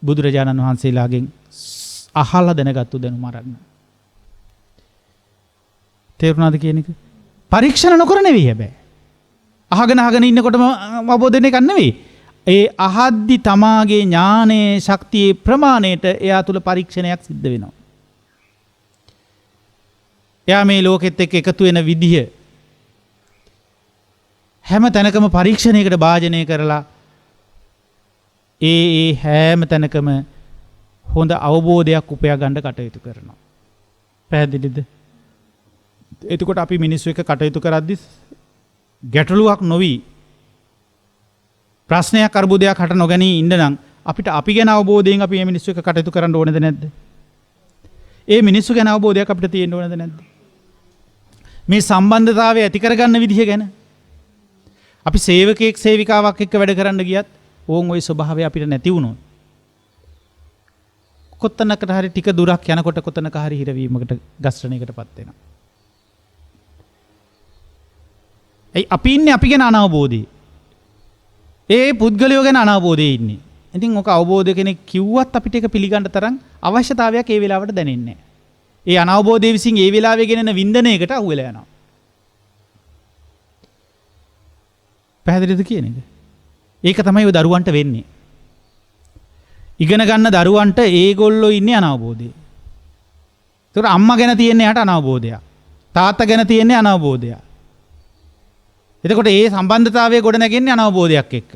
Speaker 2: බුදුරජාණන් වහන්සේලාගෙන් අහලා දැනගත්තු දැනුම අරගෙන. තේරුණාද කියන එක? පරීක්ෂණ නොකර නෙවෙයි හැබැයි. අහගෙන ඉන්නකොටම අවබෝධ වෙන එකක් නෙවෙයි. ඒ අහද්දි තමාගේ ඥානයේ ශක්තියේ ප්‍රමාණයට එයා තුල පරීක්ෂණයක් සිද්ධ වෙනවා. එයා මේ ලෝකෙත් එක්ක එකතු වෙන විදිහ හැම තැනකම පරීක්ෂණයකට භාජනය කරලා ඒ හැම තැනකම හොඳ අවබෝධයක් උපයා ගන්න කටයුතු කරනවා. පැහැදිලිද? එතකොට අපි මිනිස්සු එක්ක කටයුතු කරද්දි ගැටලුවක් නොවි ප්‍රශ්නයක් අර්බුදයක් හට නොගැනී ඉන්න නම් අපිට අපි ගැන අවබෝධයෙන් අපි මේ මිනිස්සු එක්ක කටයුතු කරන්න ඕනේද නැද්ද? ඒ මිනිස්සු ගැන අවබෝධයක් අපිට තියෙන්න ඕනේද නැද්ද? මේ සම්බන්ධතාවය ඇති කරගන්න විදිහ ගැන අපි සේවකයෙක් සේවිකාවක් එක්ක වැඩ කරන්න ගියත් ඕන් ওই ස්වභාවය අපිට නැති වුණොත් කොතනකට හරි ටික දුරක් යනකොට කොතනක හරි හිරවීමකට ගස්රණයකටපත් වෙනවා. ඒ අපි ඉන්නේ අපි ගැන අනවබෝධී. ඒ පුද්ගලයෝ ගැන අනවබෝධයේ ඉන්නේ. ඉතින් ඔක අවබෝධ කෙනෙක් කිව්වත් අපිට ඒක පිළිගන්න තරම් අවශ්‍යතාවයක් ඒ වෙලාවට දැනෙන්නේ නැහැ. ඒ අනවබෝධය විසින් ඒ වෙලාවේ ගෙනෙන වින්දනයකට අහු වෙලා යනවා. පැහැදිලිද කියන එක? ඒක තමයි ඔය දරුවන්ට වෙන්නේ. ඉගෙන ගන්න දරුවන්ට ඒගොල්ලෝ ඉන්නේ අනවබෝධයේ. ඒතර අම්මා ගැන තියෙන්නේ යට අනවබෝධයක්. තාත්තා ගැන තියෙන්නේ අනවබෝධයක්. එතකොට ඒ සම්බන්ධතාවය ගොඩ නැගෙන්නේ අනවබෝධයක් එක්ක.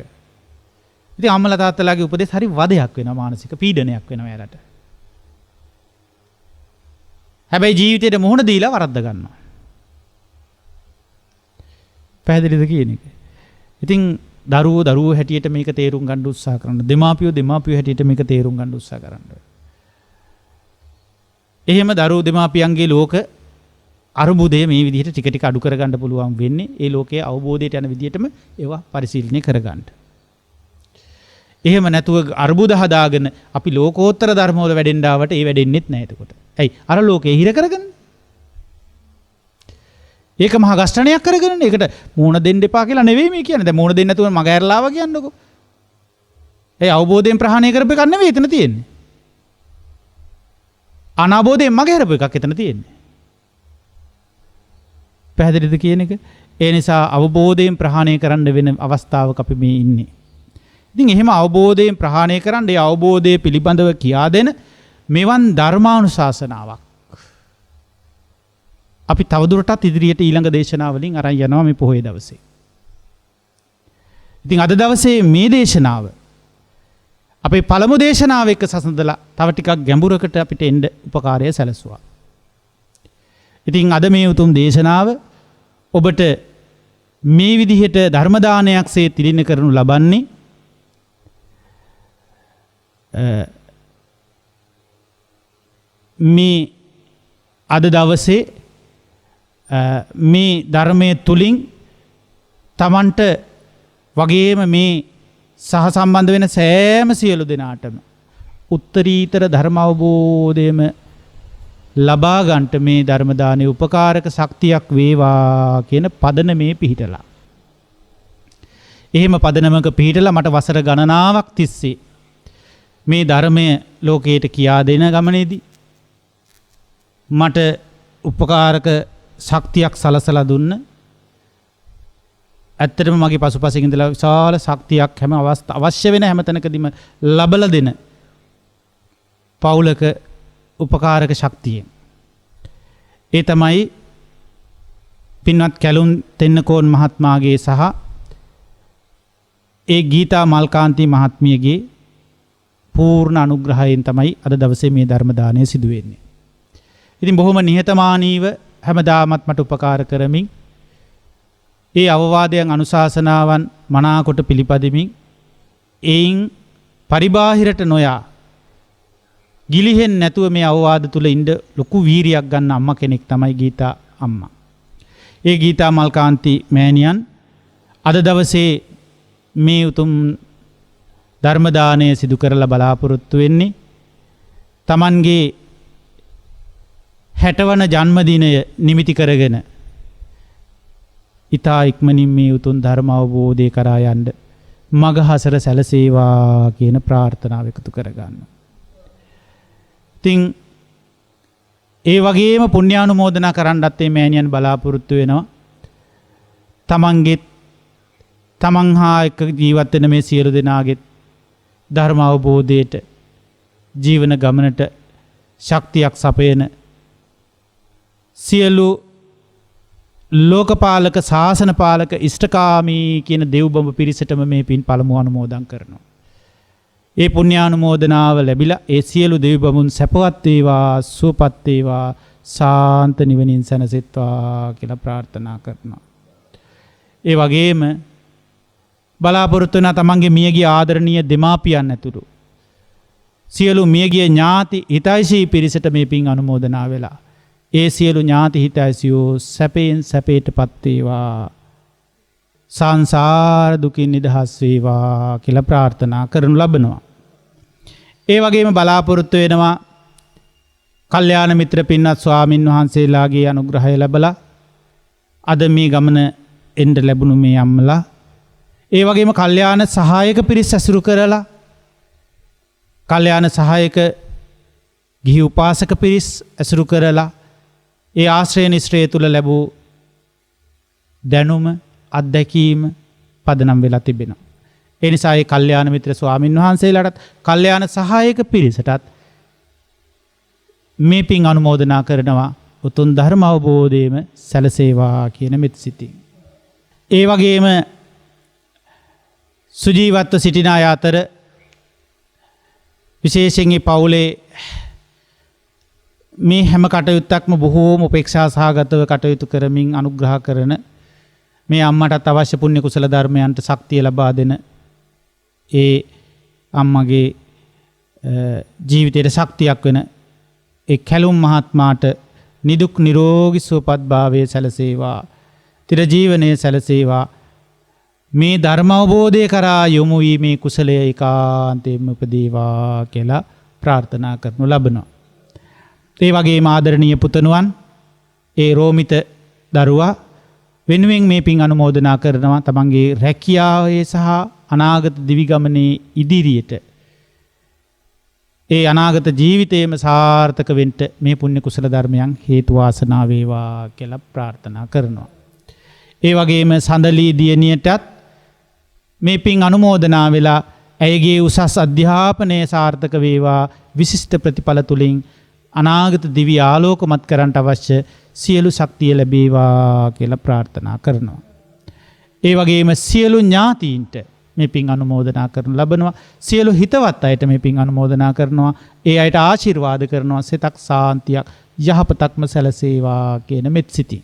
Speaker 2: ඉතින් අම්මලා තාත්තලාගේ උපදෙස් හරි වදයක් වෙනවා, මානසික පීඩනයක් වෙනවා එයාලට. හැබැයි ජීවිතේට මුහුණ දීලා වරද්ද ගන්නවා. පැහැදිලිද කියන එක? ඉතින් දරුවෝ හැටියට මේක තේරුම් ගන්න උත්සාහ කරන්න. දෙමාපියෝ හැටියට මේක තේරුම් ගන්න උත්සාහ කරන්න. එහෙම දරුවෝ දෙමාපියන්ගේ ලෝක අරුබුදය මේ විදිහට ටික ටික අඩු කරගන්න පුළුවන් වෙන්නේ ඒ ලෝකයේ අවබෝධයට යන විදිහටම ඒවා පරිශීලනය කරගන්න. එහෙම නැතුව අරුබුද හදාගෙන අපි ලෝකෝත්තර ධර්ම වල වැඩෙන්න ආවට ඒ වැඩෙන්නෙත් නැහැ එතකොට. ඇයි? අර ලෝකේ හිර කරගෙන. ඒක මහා ගස්ඨණයක් කරගෙන ඒකට මූණ දෙන්න එපා කියලා නෙවෙයි මේ කියන්නේ. දැන් මූණ දෙන්න නැතුව මග ඇරලා ආවා කියන්නකෝ. ඒ අවබෝධයෙන් ප්‍රහාණය කරපු එකක් නෙවෙයි එතන තියෙන්නේ. අනවබෝධයෙන් මග හැරපු එකක් එතන තියෙන්නේ. පැහැදිලිද කියන එක? ඒ නිසා අවබෝධයෙන් ප්‍රහාණය කරන්න වෙන අවස්ථාවක අපි මේ ඉන්නේ. ඉතින් එහෙම අවබෝධයෙන් ප්‍රහාණය කරන්න ඒ අවබෝධය පිළිබඳව කියා දෙන මෙවන් ධර්මානුශාසනාවක් අපි තවදුරටත් ඉදිරියට ඊළඟ දේශනාවලින් අරන් යනවා මේ පොහොය දවසේ. ඉතින් අද දවසේ මේ දේශනාව අපේ පළමු දේශනාව එක්ක සසඳලා තව ටිකක් ගැඹුරකට අපිට එන්න උපකාරය සැලසුවා. ඉතින් අද මේ උතුම් දේශනාව ඔබට මේ විදිහට ධර්ම දානයක්සේ තිළින කරනු ලබන්නේ මේ අද දවසේ මේ ධර්මයේ තුලින් තමන්ට වගේම මේ සහසම්බන්ධ වෙන සෑම සියලු දෙනාටම උත්තරීතර ධර්ම අවබෝධයම ලබා ගන්නට මේ ධර්ම දානයේ උපකාරක ශක්තියක් වේවා කියන පදනමේ පිහිටලා. එහෙම පදනමක පිහිටලා මට වසර ගණනාවක් තිස්සේ මේ ධර්මය ලෝකයට කියා දෙන ගමනේදී මට උපකාරක ශක්තියක් සලසලා දුන්න. ඇත්තටම මගේ පසුපසින් ඉඳලා විශාල ශක්තියක් හැම අවශ්‍ය වෙන හැම තැනකදීම ලබලා දෙන පෞලක උපකාරක ශක්තිය. ඒ තමයි පින්වත් කැලුම් තෙන්නකෝන් මහත්මයාගේ සහ ඒ ගීතා මල්කාන්ති මහත්මියගේ පූර්ණ අනුග්‍රහයෙන් තමයි අද දවසේ මේ ධර්ම දානය සිදු වෙන්නේ. ඉතින් බොහොම නිහතමානීව හැමදාමත් මට උපකාර කරමින් ඒ අවවාදයන් අනුශාසනාවන් මනාකොට පිළිපදිමින් එයින් පරිබාහිරට නොයා ගිලිහෙන් නැතුව මේ අවවාද තුල ඉන්න ලොකු වීරියක් ගන්න අම්මා කෙනෙක් තමයි ගීතා අම්මා. ඒ ගීතා මල්කාන්ති මෑණියන් අද දවසේ මේ උතුම් ධර්ම දානය සිදු කරලා බලාපොරොත්තු වෙන්නේ Tamanගේ 60 වන ජන්මදිනය නිමිති කරගෙන ඊතා ඉක්මනින් මේ උතුම් ධර්ම අවබෝධය කරා යන්න මගහසර සැලසේවා කියන ප්‍රාර්ථනාව එකතු කරගන්න. ඉතින් ඒ වගේම පුණ්‍යානුමෝදනා කරන්නත් මේ මෑණියන් බලාපොරොත්තු වෙනවා. තමන් හා එක්ක ජීවත් වෙන මේ සියලු දෙනාගේ ධර්ම අවබෝධයට ජීවන ගමනට ශක්තියක් සපයන සියලු ලෝකපාලක ශාසනපාලක ඉෂ්ඨකාමී කියන දෙව්බඹ පිරිසටම මේ පින් පළමු අනුමෝදන් කරනවා. ඒ පුණ්‍යානුමෝදනාව ලැබිලා ඒ සියලු දෙවිබඹුන් සැපවත් වේවා, සුවපත් වේවා, ශාන්ත නිවනින් සැනසෙත්වා කියලා ප්‍රාර්ථනා කරනවා. ඒ වගේම බලාපොරොත්තු වෙන තමන්ගේ මියගිය ආදරණීය දෙමාපියන් ඇතුළු සියලු මියගිය ඥාති හිතයිසී පිරිසට මේ පින් අනුමෝදනා වෙලා ඒ සියලු ඥාති හිතයිසියෝ සැපයෙන් සැපයටපත් වේවා, සංසාර දුකින් නිදහස් වේවා කියලා ප්‍රාර්ථනා කරනු ලබනවා. ඒ වගේම බලාපොරොත්තු වෙනවා කල්යාණ මිත්‍ර පින්වත් ස්වාමින් වහන්සේලාගේ අනුග්‍රහය ලැබලා අද මේ ගමන එන්න ලැබුණු මේ අම්මලා, ඒ වගේම කල්යාණ සහායක පිරිස ඇසුරු කරලා කල්යාණ සහායක ගිහි උපාසක පිරිස් ඇසුරු කරලා ඒ ආශ්‍රය නිශ්‍රය තුල ලැබූ දැනුම අත්දැකීම පදනම් වෙලා තිබෙනවා. ඒ නිසා ඒ කල්යාණ මිත්‍ර ස්වාමින් වහන්සේලාටත් කල්යාණ සහායක පිරිසටත් මේ පින් අනුමෝදනා කරනවා උතුම් ධර්ම අවබෝධයම සැලසේවා කියන මෙත් සිතින්. ඒ වගේම සුජීවත්ව සිටින අය අතර විශේෂයෙන් පවුලේ මේ හැම කටයුත්තක්ම බොහෝම උපේක්ෂා සහගතව කටයුතු කරමින් අනුග්‍රහ කරන මේ අම්මටත් අවශ්‍ය පුණ්‍ය කුසල ධර්මයන්ට ශක්තිය ලබා දෙන ඒ අම්මගේ ජීවිතයට ශක්තියක් වෙන ඒ කැලුම් මහත්මාට නිදුක් නිරෝගී සුවපත් භාවය සැලසේවා. තිර ජීවනයේ සැලසේවා. මේ ධර්ම අවබෝධය කරා යොමු වීමේ කුසලය ඒකාන්තයෙන්ම උපදේවා කියලා ප්‍රාර්ථනා කරනු ලබනවා. ඒ වගේම ආදරණීය පුතණුවන් ඒ රෝමිත දරුවා වෙනුවෙන් මේ පින් අනුමෝදනා කරනවා. තමන්ගේ රැකියාවේ සහ අනාගත දිවිගමනේ ඉදිරියට ඒ අනාගත ජීවිතයේම සාර්ථක වෙන්න මේ පුණ්‍ය කුසල ධර්මයන් හේතු වාසනා වේවා කියලා ප්‍රාර්ථනා කරනවා. ඒ වගේම සඳලී දියණියටත් මේ පින් අනුමෝදනා වෙලා ඇයගේ උසස් අධ්‍යාපනය සාර්ථක වේවා, විශිෂ්ට ප්‍රතිඵල තුලින් අනාගත දිවි ආලෝකමත් කරන්නට අවශ්‍ය සියලු ශක්තිය ලැබේවා කියලා ප්‍රාර්ථනා කරනවා. ඒ වගේම සියලු ඥාතීන්ට මේ පින් අනුමෝදනා කරනු ලබනවා. සියලු හිතවත් අයට මේ පින් අනුමෝදනා කරනවා. ඒ අයට ආශිර්වාද කරනවා. සිතක් සාන්තියක් යහපතක්ම සැලසේවා කියන මෙත් සිතින්.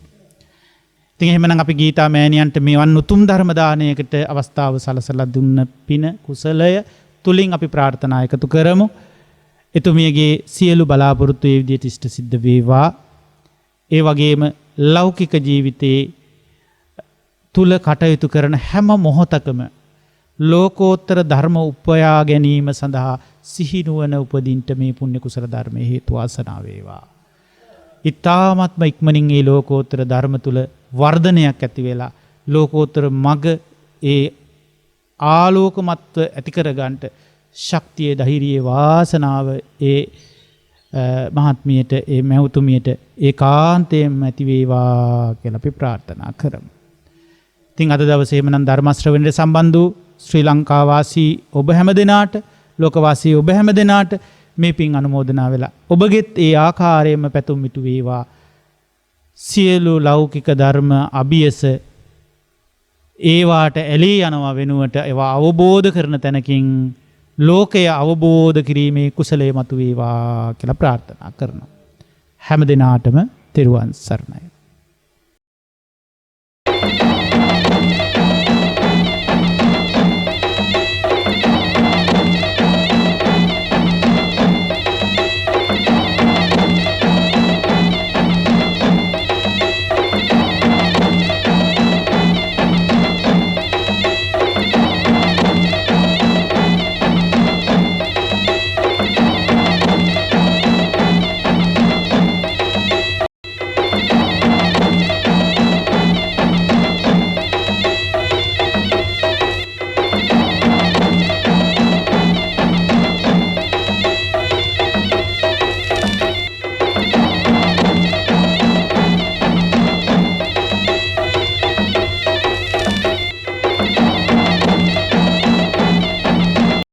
Speaker 2: ඉතින් එහෙමනම් අපි ගීතා මෑණියන්ට මේවන් උතුම් ධර්ම දානයකට අවස්ථාව සලසලා දුන්න පින කුසලය තුලින් අපි ප්‍රාර්ථනා එකතු කරමු. එතුමියගේ සියලු බලාපොරොත්තු ඒ විදිහට ඉෂ්ට සිද්ධ වේවා. ඒ වගේම ලෞකික ජීවිතයේ තුල කටයුතු කරන හැම මොහොතකම ලෝකෝත්තර ධර්ම උපයා ගැනීම සඳහා සිහිනුවන උපදින්ට මේ පුණ්‍ය කුසල ධර්මයේ හේතු වාසනා වේවා. ඊ타ත්ම ඉක්මනින් මේ ලෝකෝත්තර ධර්ම තුල වර්ධනයක් ඇති වෙලා ලෝකෝත්තර මග ඒ ආලෝකමත්ව ඇති කර ගන්නට ශක්තිය ධෛර්යය වාසනාව ඒ මහත්මියට ඒ මෞතුමියට ඒකාන්තයෙන්ම ඇති වේවා කියලා අපි ප්‍රාර්ථනා කරමු. ඉතින් අද දවසේ එමනම් ධර්ම ශ්‍රවණයට සම්බන්ධ වූ ශ්‍රී ලංකා වාසී ඔබ හැම දෙනාට, ලෝක වාසී ඔබ හැම දෙනාට මේ පින් අනුමෝදනා වෙලා ඔබගෙත් ඒ ආකාරයෙන්ම පැතුම් මිටු වේවා. සියලු ලෞකික ධර්ම අභියස ඒවාට ඇලී යනවා වෙනුවට ඒවා අවබෝධ කරන තැනකින් ලෝකය අවබෝධ කිරීමේ කුසලයේ මතු වේවා කියලා ප්‍රාර්ථනා කරනවා. හැම දිනාටම තෙරුවන් සරණයි.